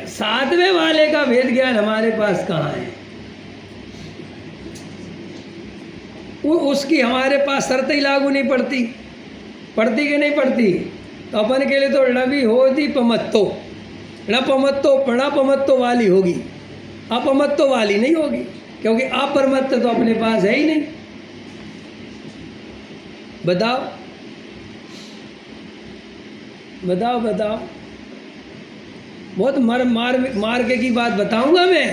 7वें वाले का वेद ज्ञान हमारे पास कहाँ है? वो उसकी हमारे पास शर्त ही लागू नहीं पड़ती। पड़ती कि नहीं पड़ती? तो अपन के लिए तो णवी होती पमत्तो, णपमत्तो प्रणपमत्तो वाली होगी, अपमत्तो वाली नहीं होगी, क्योंकि अपरमत्त तो अपने पास है ही नहीं। बताओ बताओ बताओ। बहुत मार के की बात बताऊंगा मैं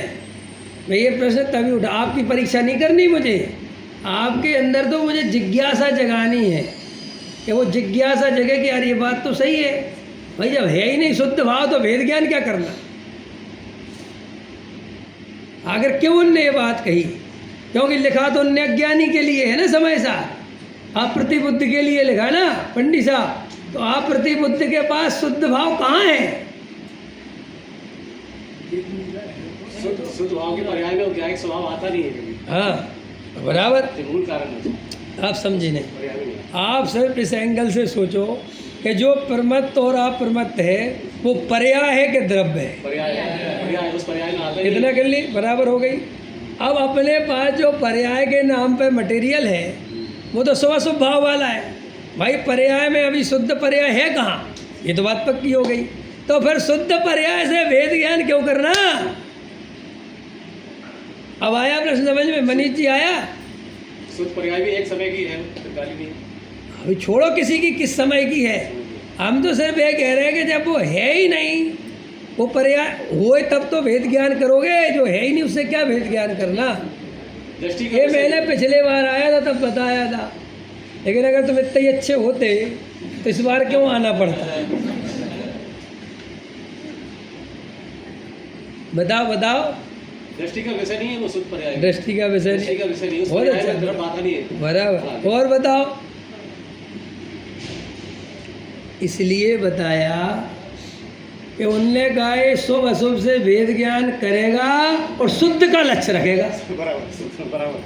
ये प्रश्न तभी उठा, आपकी परीक्षा नहीं करनी मुझे, आपके अंदर तो मुझे जिज्ञासा जगानी है कि वो जिज्ञासा जगे कि यार ये बात तो सही है भाई, जब है ही नहीं शुद्ध भाव तो वेद ज्ञान क्या करना। आखिर क्यों उनने ये बात कही? क्योंकि लिखा तो उनने अज्ञानी के लिए है ना, समय सा अप्रतिबुद्ध के लिए लिखा ना पंडित साहब। तो अप्रतिबुद्ध के पास शुद्ध भाव कहाँ है? शुद्ध भाव के पर्याय में औद्यायिक स्वभाव आता नहीं है कभी। हाँ बराबर, मूल कारण है। आप समझे नहीं। आप सिर्फ इस एंगल से सोचो कि जो प्रमत्त और अप्रमत्त है वो पर्याय है कि द्रव्य है? पर्याय, उस पर्याय में आता ही इतना कर ली, बराबर हो गई। अब अपने पास जो पर्याय के नाम पे मटेरियल है वो तो शुभ भाव वाला है भाई। पर्याय में अभी शुद्ध पर्याय है कहाँ? ये तो बात पक्की हो गई। तो फिर शुद्ध पर्याय से वेद ज्ञान क्यों करना? अब आया प्रश्न समझ में? मनीष जी आया? शुद्ध पर्याय भी एक समय की है, नहीं। अभी छोड़ो किसी की किस समय की है, हम तो सिर्फ ये कह रहे हैं कि जब वो है ही नहीं, वो पर्याय होए तब तो वेद ज्ञान करोगे, जो है ही नहीं उससे क्या वेद ज्ञान करना? ये मैंने पिछले बार आया था तब बताया था, लेकिन अगर तुम इतने ही अच्छे होते तो इस बार क्यों आना पड़ता? बताओ बताओ। दृष्टि का विषय नहीं है वो शुद्ध पर्याय, दृष्टि का विषय नहीं, बहुत अच्छा, बराबर। और बताओ। इसलिए बताया कि उनने कहा ये शुभ अशुभ से वेद ज्ञान करेगा और शुद्ध का लक्ष्य रखेगा। बराबर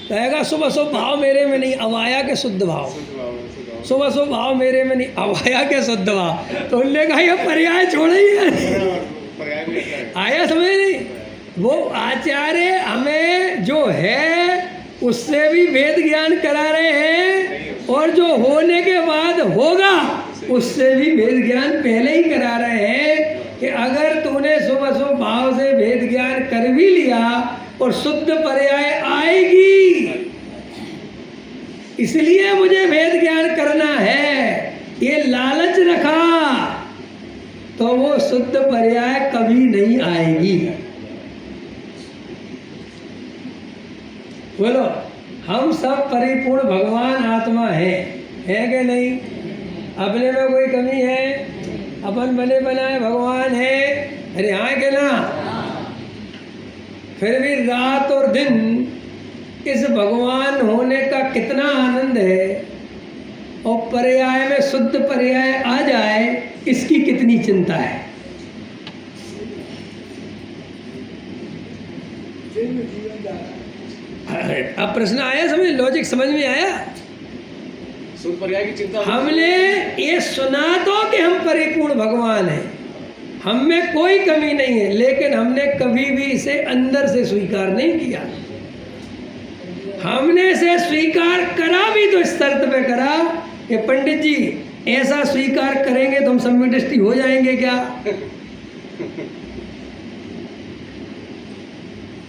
कहेगा शुभ अशुभ भाव मेरे में नहीं, अवाया के शुद्ध भाव, शुभ अशुभ भाव मेरे में नहीं, अवाया के शुद्ध भाव। तो उनने कहा ये पर्याय छोड़िए, आया समझ नहीं? वो आचार्य हमें जो है उससे भी वेद ज्ञान करा रहे हैं, और जो होने के बाद होगा उससे भी वेद ज्ञान पहले ही करा रहे हैं कि अगर तूने शुभ अशुभ भाव से वेद ज्ञान कर भी लिया और शुद्ध पर्याय आएगी, इसलिए मुझे वेद ज्ञान करना है, ये लालच रखा तो वो शुद्ध पर्याय कभी नहीं आएगी। बोलो, हम सब परिपूर्ण भगवान आत्मा है कि नहीं? अपने में कोई कमी है? अपन बने बनाए भगवान है, अरे हाँ के ना? फिर भी रात और दिन इस भगवान होने का कितना आनंद है, और पर्याय में शुद्ध पर्याय आ जाए इसकी कितनी चिंता है। अब प्रश्न आया समझ, लॉजिक समझ में आया? शुद्ध पर्याय की चिंता। हमने ये सुना तो कि हम परिपूर्ण भगवान हैं, हम में कोई कमी नहीं है, लेकिन हमने कभी भी इसे अंदर से स्वीकार नहीं किया। हमने इसे स्वीकार करा भी तो इस शर्त पे करा कि पंडित जी ऐसा स्वीकार करेंगे तो हम सम्यक दृष्टि हो जाएंगे क्या?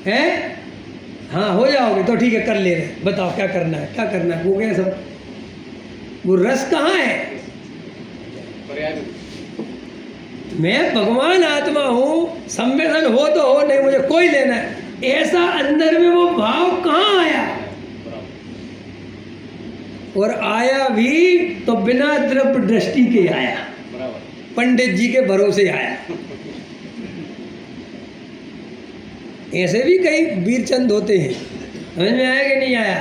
है? हाँ हो जाओगे तो ठीक है, कर ले रहे, बताओ क्या करना है, क्या करना है, हो गया सब। वो रस कहाँ है? पर्याय में मैं भगवान आत्मा हूँ, संवेदन हो तो हो, नहीं मुझे कोई लेना है, ऐसा अंदर में वो भाव कहाँ आया? बराबर और आया भी तो बिना द्रव्य दृष्टि के आया, बराबर पंडित जी के भरोसे आया। ऐसे भी कई वीरचंद होते हैं, समझ में आया कि नहीं आया?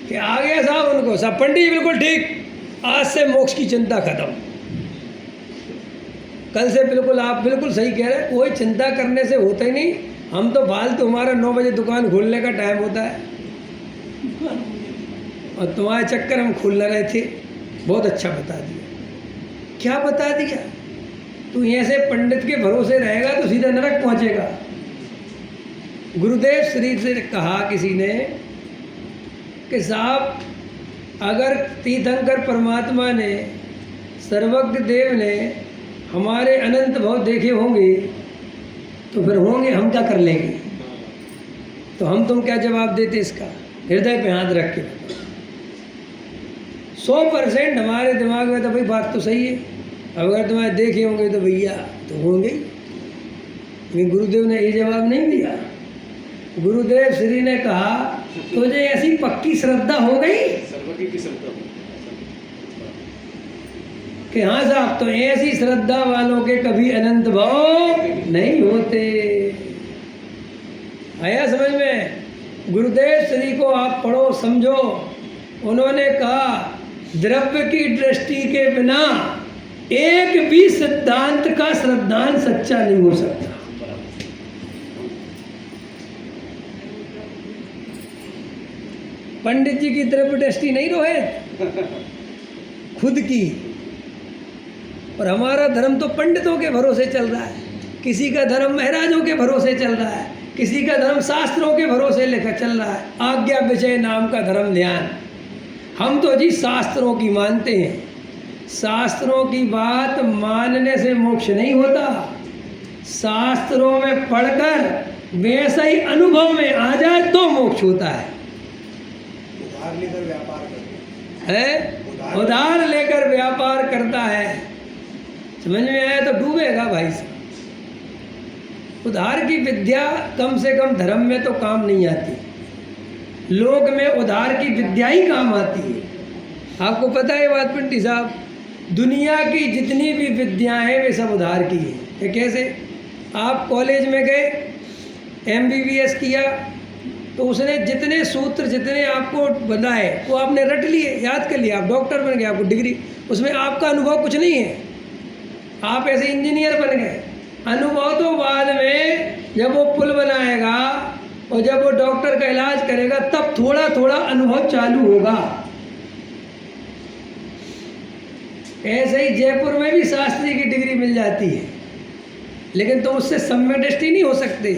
कि आ गया साहब उनको सब, पंडित जी बिल्कुल ठीक, आज से मोक्ष की चिंता खत्म, कल से बिल्कुल आप बिल्कुल सही कह रहे हैं, कोई चिंता करने से होता ही नहीं। हम तो फालतू, हमारा 9 बजे दुकान खोलने का टाइम होता है और तुम्हारे चक्कर हम खोल रहे थे। बहुत अच्छा बता दिया। क्या बता दिया? तू ऐसे पंडित के भरोसे रहेगा तो सीधा नरक पहुंचेगा। गुरुदेव श्री से कहा किसी ने कि साहब, अगर तीर्थंकर परमात्मा ने, सर्वज्ञ देव ने हमारे अनंत भाव देखे होंगे तो फिर होंगे, हम क्या कर लेंगे? तो हम तुम क्या जवाब देते इसका? हृदय पे हाथ रख के 100% हमारे दिमाग में तो भाई बात तो सही है, अगर तुम्हारे देखे होंगे तो भैया तो होंगे ही। लेकिन गुरुदेव ने ये जवाब नहीं दिया। गुरुदेव श्री ने कहा तुझे ऐसी पक्की श्रद्धा हो गई सर्वज्ञ की श्रद्धा कि हाँ साहब, तो ऐसी श्रद्धा वालों के कभी अनंत भाव नहीं होते। आया समझ में? गुरुदेव श्री को आप पढ़ो, समझो। उन्होंने कहा द्रव्य की दृष्टि के बिना एक भी सिद्धांत का श्रद्धांत सच्चा नहीं हो सकता। पंडित जी की द्रव्य दृष्टि नहीं रोहित, खुद की। और हमारा धर्म तो पंडितों के भरोसे चल रहा है, किसी का धर्म महाराजों के भरोसे चल रहा है, किसी का धर्म शास्त्रों के भरोसे लेकर चल रहा है। आज्ञा विजय नाम का धर्म ध्यान। हम तो जी शास्त्रों की मानते हैं। शास्त्रों की बात मानने से मोक्ष नहीं होता, शास्त्रों में पढ़कर वैसा ही अनुभव में आ जाए तो मोक्ष होता है। उधार लेकर व्यापार करते है, उधार लेकर व्यापार करता है। समझ में आया? तो डूबेगा भाई साहब। उधार की विद्या कम से कम धर्म में तो काम नहीं आती, लोक में उधार की विद्या ही काम आती है। आपको पता है बात पंडित साहब? दुनिया की जितनी भी विद्याएं वे सब उधार की हैं। ये कैसे? आप कॉलेज में गए, MBBS किया, तो उसने जितने सूत्र जितने आपको बनाए वो आपने रट लिए, याद कर लिया, आप डॉक्टर बन गए, आपको डिग्री, उसमें आपका अनुभव कुछ नहीं है, आप ऐसे इंजीनियर बन गए। अनुभव तो बाद में जब वो पुल बनाएगा और जब वो डॉक्टर का इलाज करेगा तब थोड़ा थोड़ा अनुभव चालू होगा। ऐसे ही जयपुर में भी शास्त्री की डिग्री मिल जाती है, लेकिन तुम उससे सम्यक दृष्टि नहीं हो सकते।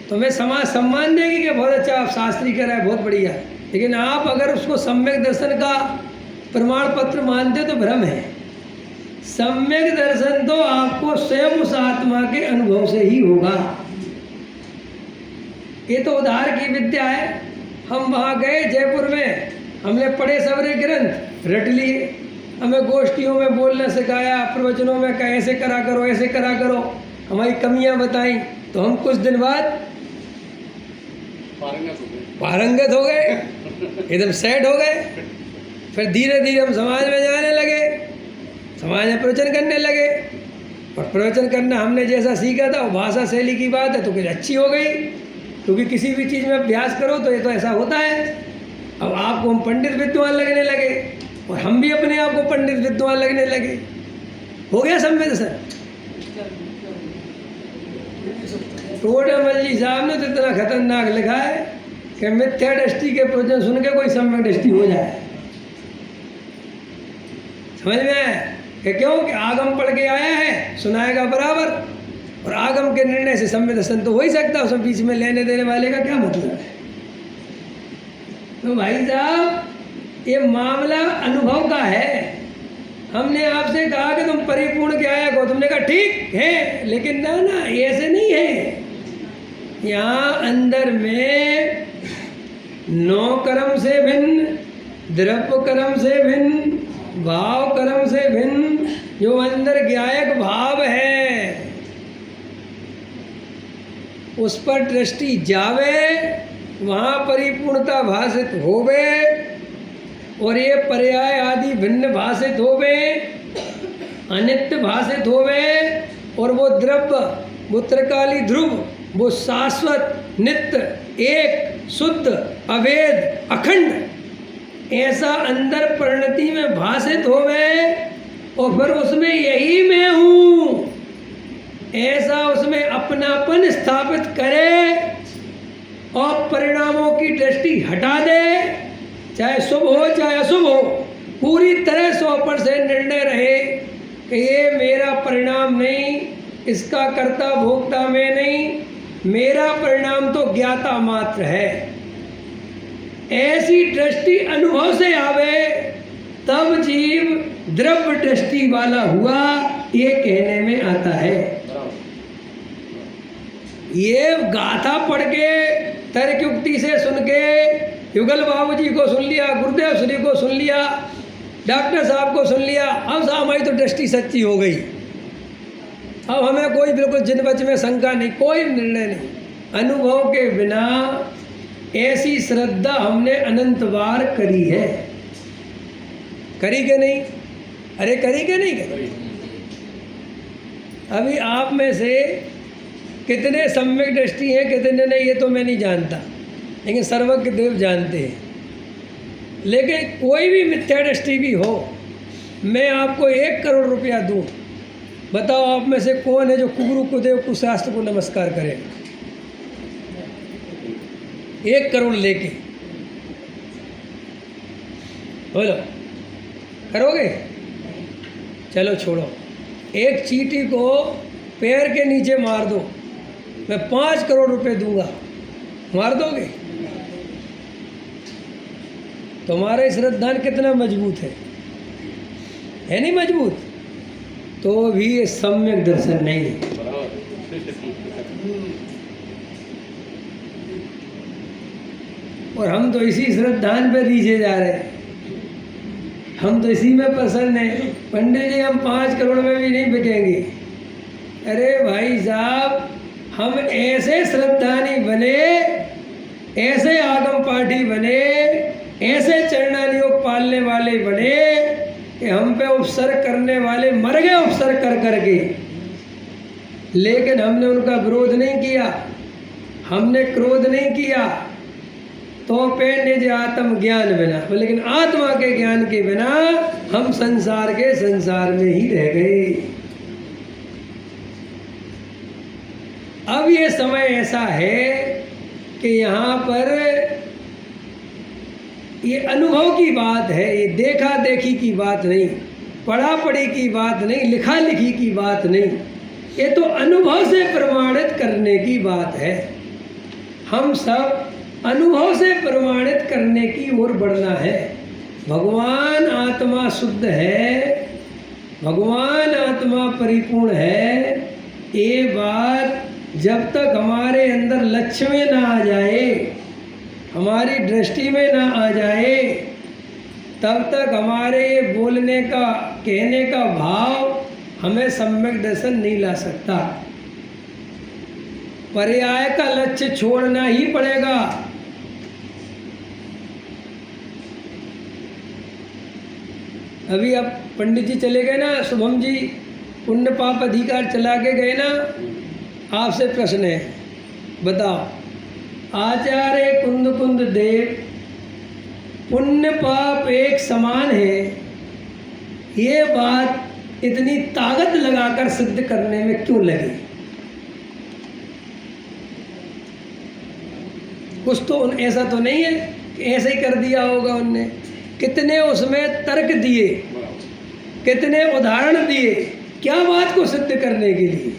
तुम्हें समाज सम्मान देगी कि बहुत अच्छा आप शास्त्री कर रहे हैं, बहुत बढ़िया, लेकिन आप अगर उसको सम्यक दर्शन का प्रमाण पत्र मानते तो भ्रम है। सम्यक दर्शन तो आपको स्वयं उस आत्मा के अनुभव से ही होगा। ये तो उधार की विद्या है। हम वहाँ गए जयपुर में, हमने पढ़े सबरे ग्रंथ, रट लिए, हमें गोष्ठियों में बोलना सिखाया, प्रवचनों में कहा ऐसे करा करो, ऐसे करा करो, हमारी कमियां बताई, तो हम कुछ दिन बाद पारंगत हो गए, एकदम सेट हो गए। फिर धीरे धीरे हम समाज में जाने लगे, समाज में प्रवचन करने लगे, और प्रवचन करना हमने जैसा सीखा था वो भाषा शैली की बात है तो कुछ अच्छी हो गई, क्योंकि किसी भी चीज़ में अभ्यास करो तो ये तो ऐसा होता है। अब आपको हम पंडित विद्वान लगने लगे और हम भी अपने आप को पंडित विद्वान लगने लगे। हो गया सम्यक सर। टोडामल जी साहब ने तो इतना खतरनाक लिखा है कि मिथ्या दृष्टि के प्रवचन सुन के कोई सम्यक दृष्टि हो जाए। समझ में आया कि क्यों? कि आगम पढ़ के आया है, सुनाएगा बराबर, और आगम के निर्णय से सम्यक दर्शन तो हो ही सकता है, उसमें बीच में लेने देने वाले का क्या मतलब है? तो भाई साहब ये मामला अनुभव का है। हमने आपसे कहा कि तुम परिपूर्ण के आया को, तुमने कहा ठीक है, लेकिन ना ना ऐसे नहीं है, यहाँ अंदर में 9 कर्म से भिन्न, द्रव्य कर्म से भिन्न, भाव कर्म से भिन्न जो अंदर ज्ञायक भाव है उस पर दृष्टि जावे, वहाँ परिपूर्णता भाषित होवे, और ये पर्याय आदि भिन्न भाषित होवे, अनित्य भाषित होवे, और वो द्रव्य, वो त्रिकाली ध्रुव, वो शाश्वत, नित्य, एक, शुद्ध, अभेद, अखंड ऐसा अंदर परिणति में भाषित होवे, और फिर उसमें यही मैं हूँ ऐसा उसमें अपनापन स्थापित करे, और परिणामों की दृष्टि हटा दे, चाहे शुभ हो चाहे अशुभ हो, पूरी तरह 100% निर्णय रहे कि ये मेरा परिणाम नहीं, इसका कर्ता भोक्ता मैं नहीं, मेरा परिणाम तो ज्ञाता मात्र है। ऐसी दृष्टि अनुभव से आवे तब जीव द्रव्य दृष्टि वाला हुआ, ये कहने में आता है। ये गाथा पढ़ के तर्क युक्ति से सुन के युगल बाबू जी को सुन लिया, गुरुदेव श्री को सुन लिया, डॉक्टर साहब को सुन लिया, अब हमारी तो दृष्टि सच्ची हो गई, अब हमें कोई बिल्कुल जिन बच में शंका नहीं, कोई निर्णय नहीं। अनुभव के बिना ऐसी श्रद्धा हमने अनंत बार करी है, करी के नहीं? अरे करी के नहीं करी? अभी आप में से कितने सम्यक दृष्टि हैं, कितने नहीं, ये तो मैं नहीं जानता, लेकिन सर्वज्ञ देव जानते हैं। लेकिन कोई भी मिथ्या दृष्टि भी हो, मैं आपको 1 करोड़ रुपया दूं, बताओ आप में से कौन है जो कुगुरु कुदेव कुशास्त्र को नमस्कार करे? 1 करोड़ लेके बोलो, करोगे? चलो छोड़ो, एक चींटी को पैर के नीचे मार दो, मैं 5 करोड़ रुपए दूंगा, मार दोगे? तुम्हारा श्रद्धान कितना मजबूत है नहीं मजबूत? तो भी ये सम्यक दर्शन नहीं है। और हम तो इसी श्रद्धान पे रीझे जा रहे हैं, हम तो इसी में प्रसन्न हैं। पंडित जी हम 5 करोड़ में भी नहीं बिकेंगे। अरे भाई साहब, हम ऐसे श्रद्धानी बने, ऐसे आगम पाठी बने, ऐसे चरणानियोग पालने वाले बने कि हम पे उपसर्ग करने वाले मर गए उपसर्ग कर करके, लेकिन हमने उनका विरोध नहीं किया, हमने क्रोध नहीं किया। तो पे निज आत्म ज्ञान बिना, लेकिन आत्मा के ज्ञान के बिना हम संसार के संसार में ही रह गए। अब ये समय ऐसा है कि यहाँ पर ये अनुभव की बात है, ये देखा देखी की बात नहीं, पढ़ा पढ़ी की बात नहीं, लिखा लिखी की बात नहीं, ये तो अनुभव से प्रमाणित करने की बात है। हम सब अनुभव से प्रमाणित करने की ओर बढ़ना है। भगवान आत्मा शुद्ध है, भगवान आत्मा परिपूर्ण है, ये बात जब तक हमारे अंदर लक्ष्य में ना आ जाए, हमारी दृष्टि में ना आ जाए, तब तक हमारे ये बोलने का, कहने का भाव हमें सम्यक दर्शन नहीं ला सकता। पर्याय का लक्ष्य छोड़ना ही पड़ेगा। अभी अब पंडित जी चले गए ना, शुभम जी पुण्य पाप अधिकार चला के गए ना, आपसे प्रश्न है, बताओ आचार्य कुंद कुंद देव, पुण्य पाप एक समान है, ये बात इतनी ताकत लगाकर सिद्ध करने में क्यों लगी? कुछ तो ऐसा तो नहीं है कि ऐसे ही कर दिया होगा उनने। कितने उसमें तर्क दिए, कितने उदाहरण दिए, क्या बात को सिद्ध करने के लिए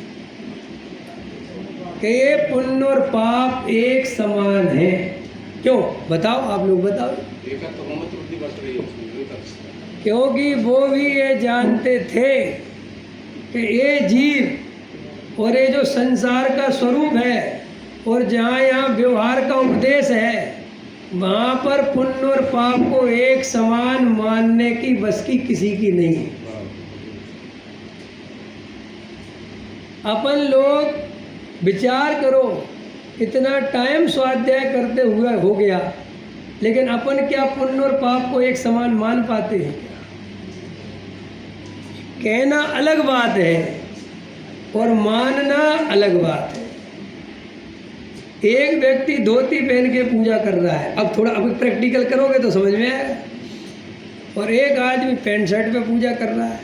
कि ये पुण्य और पाप एक समान है। क्यों बताओ, आप लोग बताओ। क्योंकि वो भी ये जानते थे कि ये जीव और ये जो संसार का स्वरूप है, और जहाँ यहाँ व्यवहार का उपदेश है, वहाँ पर पुण्य और पाप को एक समान मानने की बस की किसी की नहीं है। अपन लोग विचार करो, इतना टाइम स्वाध्याय करते हुए हो गया, लेकिन अपन क्या पुण्य और पाप को एक समान मान पाते हैं क्या? कहना अलग बात है और मानना अलग बात है। एक व्यक्ति धोती पहन के पूजा कर रहा है, अब थोड़ा अभी प्रैक्टिकल करोगे तो समझ में आएगा, और एक आदमी पैंट शर्ट पे पूजा कर रहा है,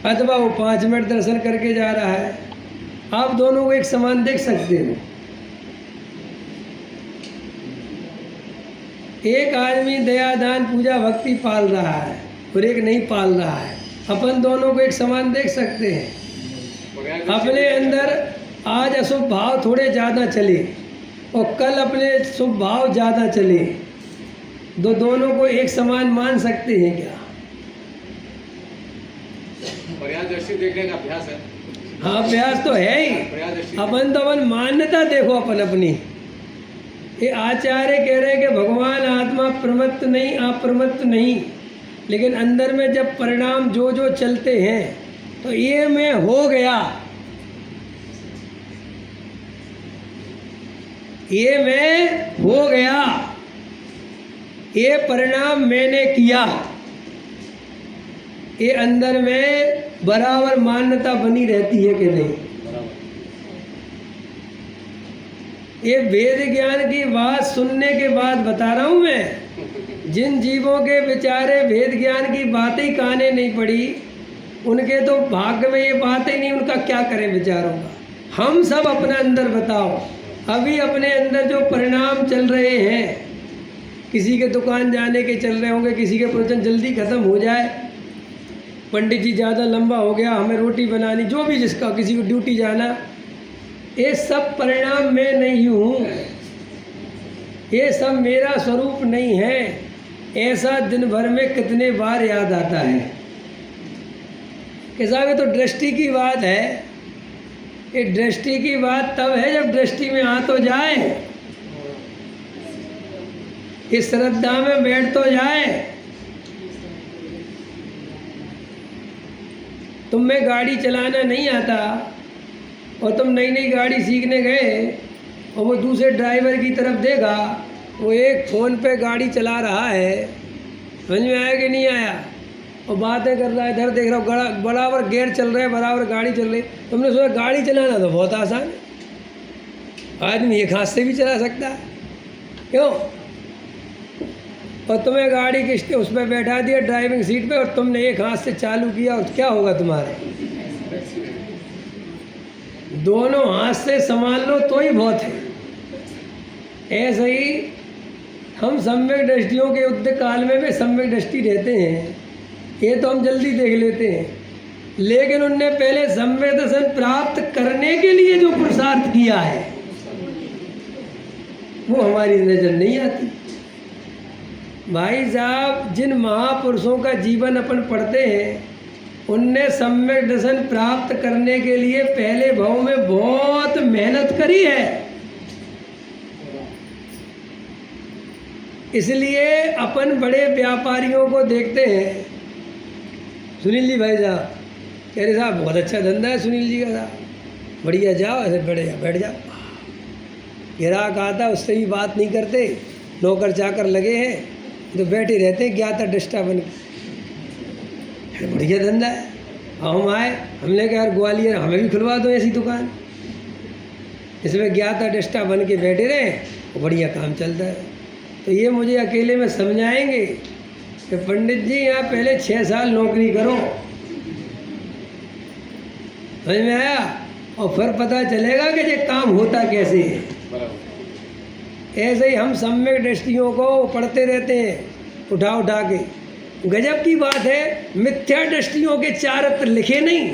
अथवा वो 5 मिनट दर्शन करके जा रहा है। आप दोनों को एक समान देख सकते हो। एक आदमी दया दान पूजा भक्ति पाल रहा है और एक नहीं पाल रहा है, अपन दोनों को एक समान देख सकते हैं। अपने अंदर आज अशुभ भाव थोड़े ज़्यादा चले और कल अपने शुभ भाव ज़्यादा चले, दोनों को एक समान मान सकते हैं क्या? पर्याय दृष्टि देखने का अभ्यास है। हाँ, अभ्यास तो है ही। अपन तो अपन मान्यता देखो अपन अपनी। ये आचार्य कह रहे हैं कि भगवान आत्मा प्रमत्त नहीं, अप्रमत्त नहीं, लेकिन अंदर में जब परिणाम जो जो चलते हैं तो ये मैं हो गया, ये मैं हो गया, ये परिणाम मैंने किया, ये अंदर में बराबर मान्यता बनी रहती है कि नहीं? ये वेद ज्ञान की बात सुनने के बाद बता रहा हूँ मैं। जिन जीवों के बेचारे वेद ज्ञान की बातें ही काने नहीं पड़ी, उनके तो भाग्य में ये बातें नहीं, उनका क्या करें बेचारों का। हम सब अपना अंदर बताओ, अभी अपने अंदर जो परिणाम चल रहे हैं, किसी के दुकान जाने के चल रहे होंगे, किसी के प्रवचन जल्दी ख़त्म हो जाए, पंडित जी ज़्यादा लंबा हो गया, हमें रोटी बनानी, जो भी जिसका, किसी को ड्यूटी जाना, ये सब परिणाम मैं नहीं हूँ, ये सब मेरा स्वरूप नहीं है। ऐसा दिन भर में कितने बार याद आता है कि साहब ये तो दृष्टि की बात है। ये दृष्टि की बात तब है जब दृष्टि में आ तो जाए, इस श्रद्धा में बैठ तो जाए। तुम्हें गाड़ी चलाना नहीं आता और तुम नई नई गाड़ी सीखने गए और वो दूसरे ड्राइवर की तरफ देखा, वो एक फ़ोन पे गाड़ी चला रहा है, समझ में आया कि नहीं आया, और बातें कर रहा है, इधर देख रहा हूँ, बराबर गेयर चल रहा है, बराबर गाड़ी चल रही। तुमने सोचा गाड़ी चलाना तो बहुत आसान है, आदमी एक हाथ से भी चला सकता है, क्यों? और तुम्हें गाड़ी की उस पर बैठा दिया ड्राइविंग सीट पे, और तुमने एक हाथ से चालू किया, और क्या होगा तुम्हारा? दोनों हाथ से संभाल लो तो ही बहुत है। ऐसे ही हम सम्यक दृष्टियों के युद्ध काल में भी सम्यक दृष्टि रहते हैं, ये तो हम जल्दी देख लेते हैं, लेकिन उनने पहले सम्यक दर्शन प्राप्त करने के लिए जो पुरुषार्थ किया है वो हमारी नजर नहीं आती। भाई साहब, जिन महापुरुषों का जीवन अपन पढ़ते हैं, उनने सम्यक दर्शन प्राप्त करने के लिए पहले भाव में बहुत मेहनत करी है। इसलिए अपन बड़े व्यापारियों को देखते हैं, सुनील जी भाई साहब कह रहे साहब बहुत अच्छा धंधा है सुनील जी का, साहब बढ़िया, जाओ ऐसे बैठ जाओ। ग्राहक आता उससे भी बात नहीं करते, नौकर चाकर लगे हैं तो बैठे रहते हैं ज्ञाता दृष्टा बन के, बढ़िया धंधा है। हम आए, हमने कहा यार ग्वालियर हमें भी खुलवा दो ऐसी दुकान, इसमें ज्ञाता दृष्टा बन के बैठे रहे, बढ़िया काम चलता है। तो ये मुझे अकेले में समझाएंगे कि पंडित जी यहाँ पहले 6 साल नौकरी करो, समझ में आया, और फिर पता चलेगा कि ये काम होता कैसे है। ऐसे ही हम सम्यक दृष्टियों को पढ़ते रहते हैं उठा उठा के। गजब की बात है, मिथ्या दृष्टियों के चारित्र लिखे नहीं,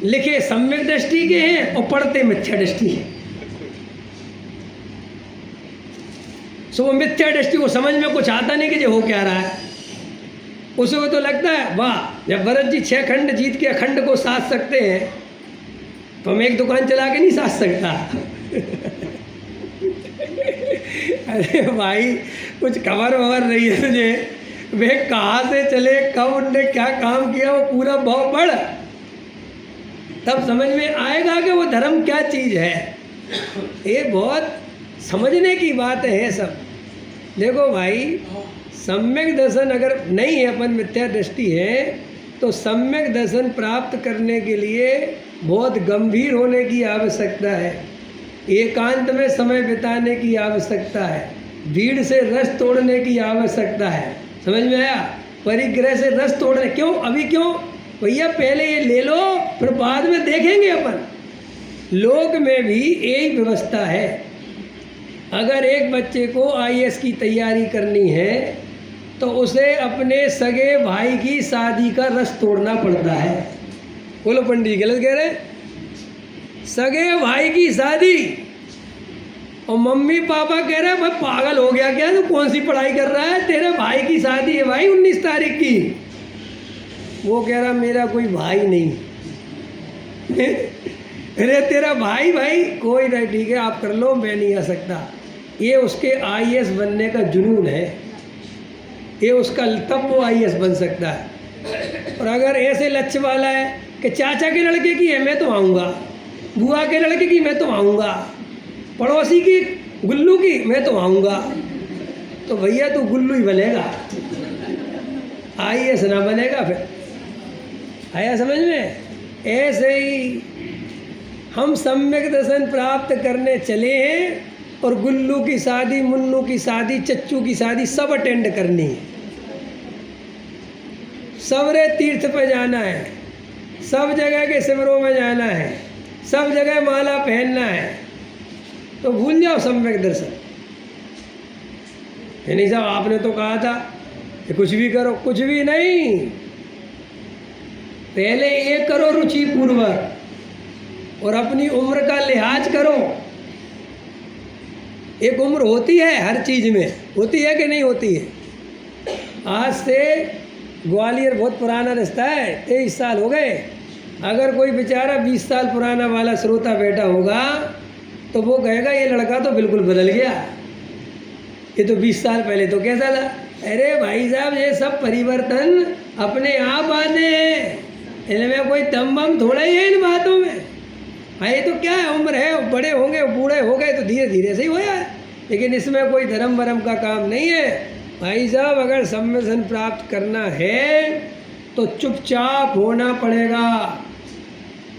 लिखे सम्यक दृष्टि के हैं और पढ़ते मिथ्या दृष्टि है। सो वो मिथ्या दृष्टि को समझ में कुछ आता नहीं कि ये हो क्या रहा है। उसको तो लगता है वाह, जब भरत जी 6 खंड जीत के अखंड को साध सकते हैं तो हम एक दुकान चला के नहीं साध सकता। अरे भाई कुछ खबर वबर नहीं है तुझे, वे कहाँ से चले, कब उनने क्या काम किया, वो पूरा बहुत बड़ा, तब समझ में आएगा कि वो धर्म क्या चीज़ है। ये बहुत समझने की बात है सब। देखो भाई, सम्यक दर्शन अगर नहीं है, अपन मिथ्या दृष्टि है, तो सम्यक दर्शन प्राप्त करने के लिए बहुत गंभीर होने की आवश्यकता है, एकांत में समय बिताने की आवश्यकता है, भीड़ से रस तोड़ने की आवश्यकता है। समझ में आया? परिग्रह से रस तोड़ने क्यों, अभी क्यों भैया, पहले ये ले लो, फिर बाद में देखेंगे अपन। लोक में भी यही व्यवस्था है। अगर एक बच्चे को IAS की तैयारी करनी है तो उसे अपने सगे भाई की शादी का रस तोड़ना पड़ता है। बोलो पंडित जी, गलत कह रहे हैं? सगे भाई की शादी, और मम्मी पापा कह रहे हैं भाई पागल हो गया क्या, तू कौन सी पढ़ाई कर रहा है, तेरे भाई की शादी है भाई 19 तारीख की। वो कह रहा मेरा कोई भाई नहीं। अरे तेरा भाई, भाई कोई नहीं, ठीक है आप कर लो, मैं नहीं आ सकता। ये उसके IAS बनने का जुनून है, ये उसका, तब वो IAS बन सकता है। और अगर ऐसे लक्ष्य वाला है कि चाचा के लड़के की है मैं तो आऊँगा, बुआ के लड़के की मैं तो आऊँगा, पड़ोसी की गुल्लू की मैं तो आऊँगा, तो भैया तू गुल्लू ही बनेगा, IAS ना बनेगा। फिर आया समझ में? ऐसे ही हम सम्यक दर्शन प्राप्त करने चले हैं और गुल्लू की शादी, मुन्नू की शादी, चच्चू की शादी सब अटेंड करनी है, सबरे तीर्थ पे जाना है, सब जगह के शिविरों में जाना है, सब जगह माला पहनना है, तो भूल जाओ सम्यक दर्शन। नहीं साहब आपने तो कहा था कि कुछ भी करो, कुछ भी नहीं, पहले ये करो रुचि पूर्वक और अपनी उम्र का लिहाज करो। एक उम्र होती है, हर चीज़ में होती है कि नहीं होती है। आज से ग्वालियर बहुत पुराना रिश्ता है, 23 साल हो गए। अगर कोई बेचारा 20 साल पुराना वाला श्रोता बैठा होगा तो वो कहेगा ये लड़का तो बिल्कुल बदल गया, ये तो 20 साल पहले तो कैसा था। अरे भाई साहब, ये सब परिवर्तन अपने आप आते हैं, इनमें कोई दम बम थोड़ा ही है इन बातों में। हाँ ये तो क्या है, उम्र है, बड़े होंगे, बूढ़े हो गए तो धीरे धीरे से ही होया है, लेकिन इसमें कोई धर्म वरम का काम नहीं है। भाई साहब, अगर सम्मेलन प्राप्त करना है तो चुपचाप होना पड़ेगा,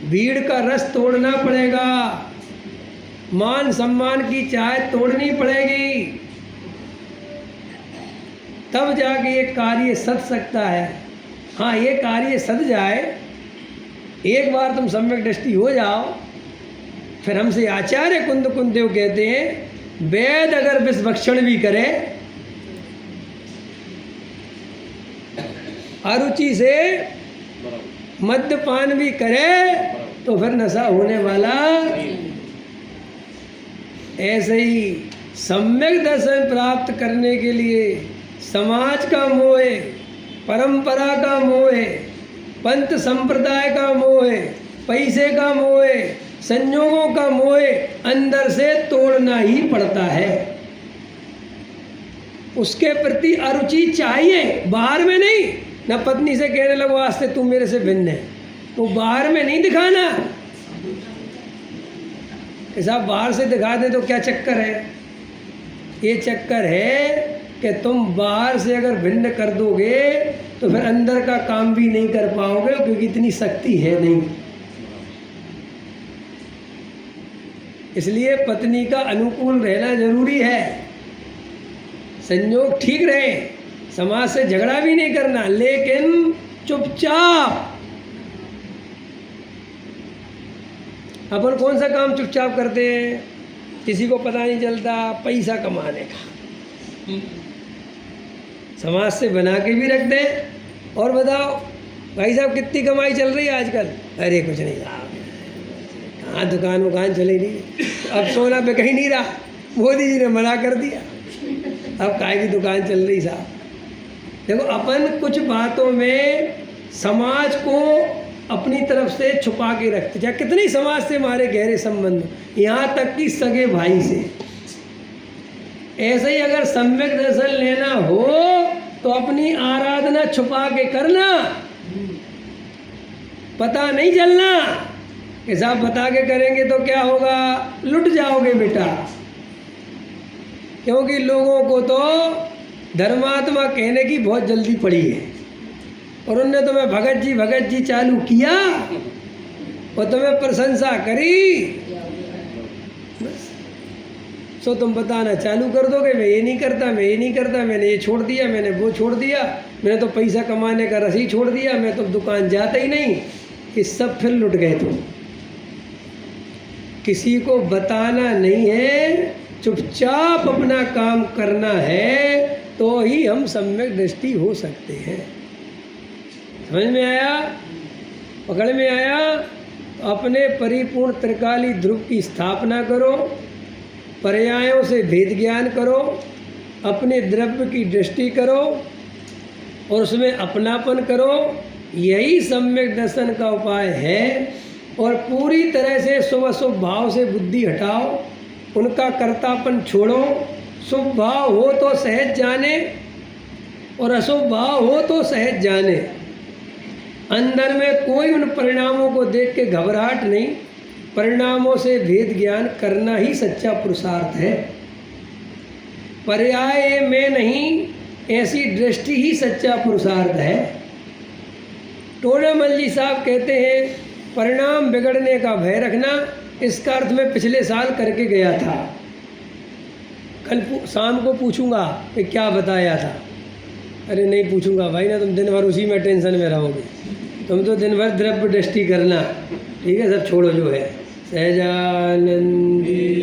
भीड़ का रस तोड़ना पड़ेगा, मान सम्मान की चाय तोड़नी पड़ेगी, तब जाके ये कार्य सध सकता है। हाँ, ये कार्य सध जाए, एक बार तुम सम्यक दृष्टि हो जाओ, फिर हमसे आचार्य कुंद कुंदेव कहते हैं वेद अगर विष भक्षण भी करे, अरुचि से मद्यपान भी करे, तो फिर नशा होने वाला। ऐसे ही सम्यक दर्शन प्राप्त करने के लिए समाज का मोह है, परंपरा का मोह है, पंथ संप्रदाय का मोह है, पैसे का मोह है, संयोगों का मोह है, अंदर से तोड़ना ही पड़ता है। उसके प्रति अरुचि चाहिए, बाहर में नहीं। न पत्नी से कहने लगो आज से तू मेरे से भिन्न है, वो बाहर में नहीं दिखाना। ऐसा बाहर से दिखा दे तो क्या चक्कर है? ये चक्कर है कि तुम बाहर से अगर भिन्न कर दोगे तो फिर अंदर का काम भी नहीं कर पाओगे, क्योंकि इतनी शक्ति है नहीं। इसलिए पत्नी का अनुकूल रहना जरूरी है, संयोग ठीक रहे, समाज से झगड़ा भी नहीं करना, लेकिन चुपचाप। अपन कौन सा काम चुपचाप करते हैं, किसी को पता नहीं चलता, पैसा कमाने का, समाज से बना के भी रख दें। और बताओ भाई साहब कितनी कमाई चल रही है आजकल? अरे कुछ नहीं साहब, कहाँ दुकान वुकान चली नहीं, अब सोना पे कहीं नहीं रहा, मोदी जी ने मना कर दिया, अब काय की दुकान चल रही साहब। देखो, अपन कुछ बातों में समाज को अपनी तरफ से छुपा के रखते, चाहे कितनी समाज से हमारे गहरे संबंध, यहाँ तक कि सगे भाई से। ऐसे ही अगर सम्यक दर्शन लेना हो तो अपनी आराधना छुपा के करना, पता नहीं चलना। कि साहब बता के करेंगे तो क्या होगा, लुट जाओगे बेटा। क्योंकि लोगों को तो धर्मात्मा कहने की बहुत जल्दी पड़ी है, और उनने तुम्हें भगत जी चालू किया और तुम्हें प्रशंसा करी, बस सो तुम बताना चालू कर दोगे, मैं ये नहीं करता, मैं ये नहीं करता, मैंने ये छोड़ दिया, मैंने वो छोड़ दिया, मैंने तो पैसा कमाने का रसी छोड़ दिया, मैं तो दुकान जाता ही नहीं। ये सब फिर लुट गए तुम। किसी को बताना नहीं है, चुपचाप अपना काम करना है, तो ही हम सम्यक दृष्टि हो सकते हैं। समझ में आया, पकड़ में आया। अपने परिपूर्ण त्रिकाली ध्रुव की स्थापना करो, पर्यायों से भेद ज्ञान करो, अपने द्रव्य की दृष्टि करो और उसमें अपनापन करो, यही सम्यक दर्शन का उपाय है। और पूरी तरह से शुभ अशुभ भाव से बुद्धि हटाओ, उनका कर्तापन छोड़ो। शुभ भाव हो तो सहज जाने और अशुभ भाव हो तो सहज जाने। अंदर में कोई उन परिणामों को देख के घबराहट नहीं, परिणामों से भेद ज्ञान करना ही सच्चा पुरुषार्थ है। पर्याय में नहीं, ऐसी दृष्टि ही सच्चा पुरुषार्थ है। टोडामल जी साहब कहते हैं, परिणाम बिगड़ने का भय रखना, इसका अर्थ मैं पिछले साल करके गया था। कल शाम को पूछूंगा कि क्या बताया था। अरे नहीं पूछूंगा भाई ना, तुम दिन भर उसी में टेंशन में रहोगे। तुम तो दिन भर द्रव्य दृष्टि करना, ठीक है, सब छोड़ो जो है। सहजानंदी।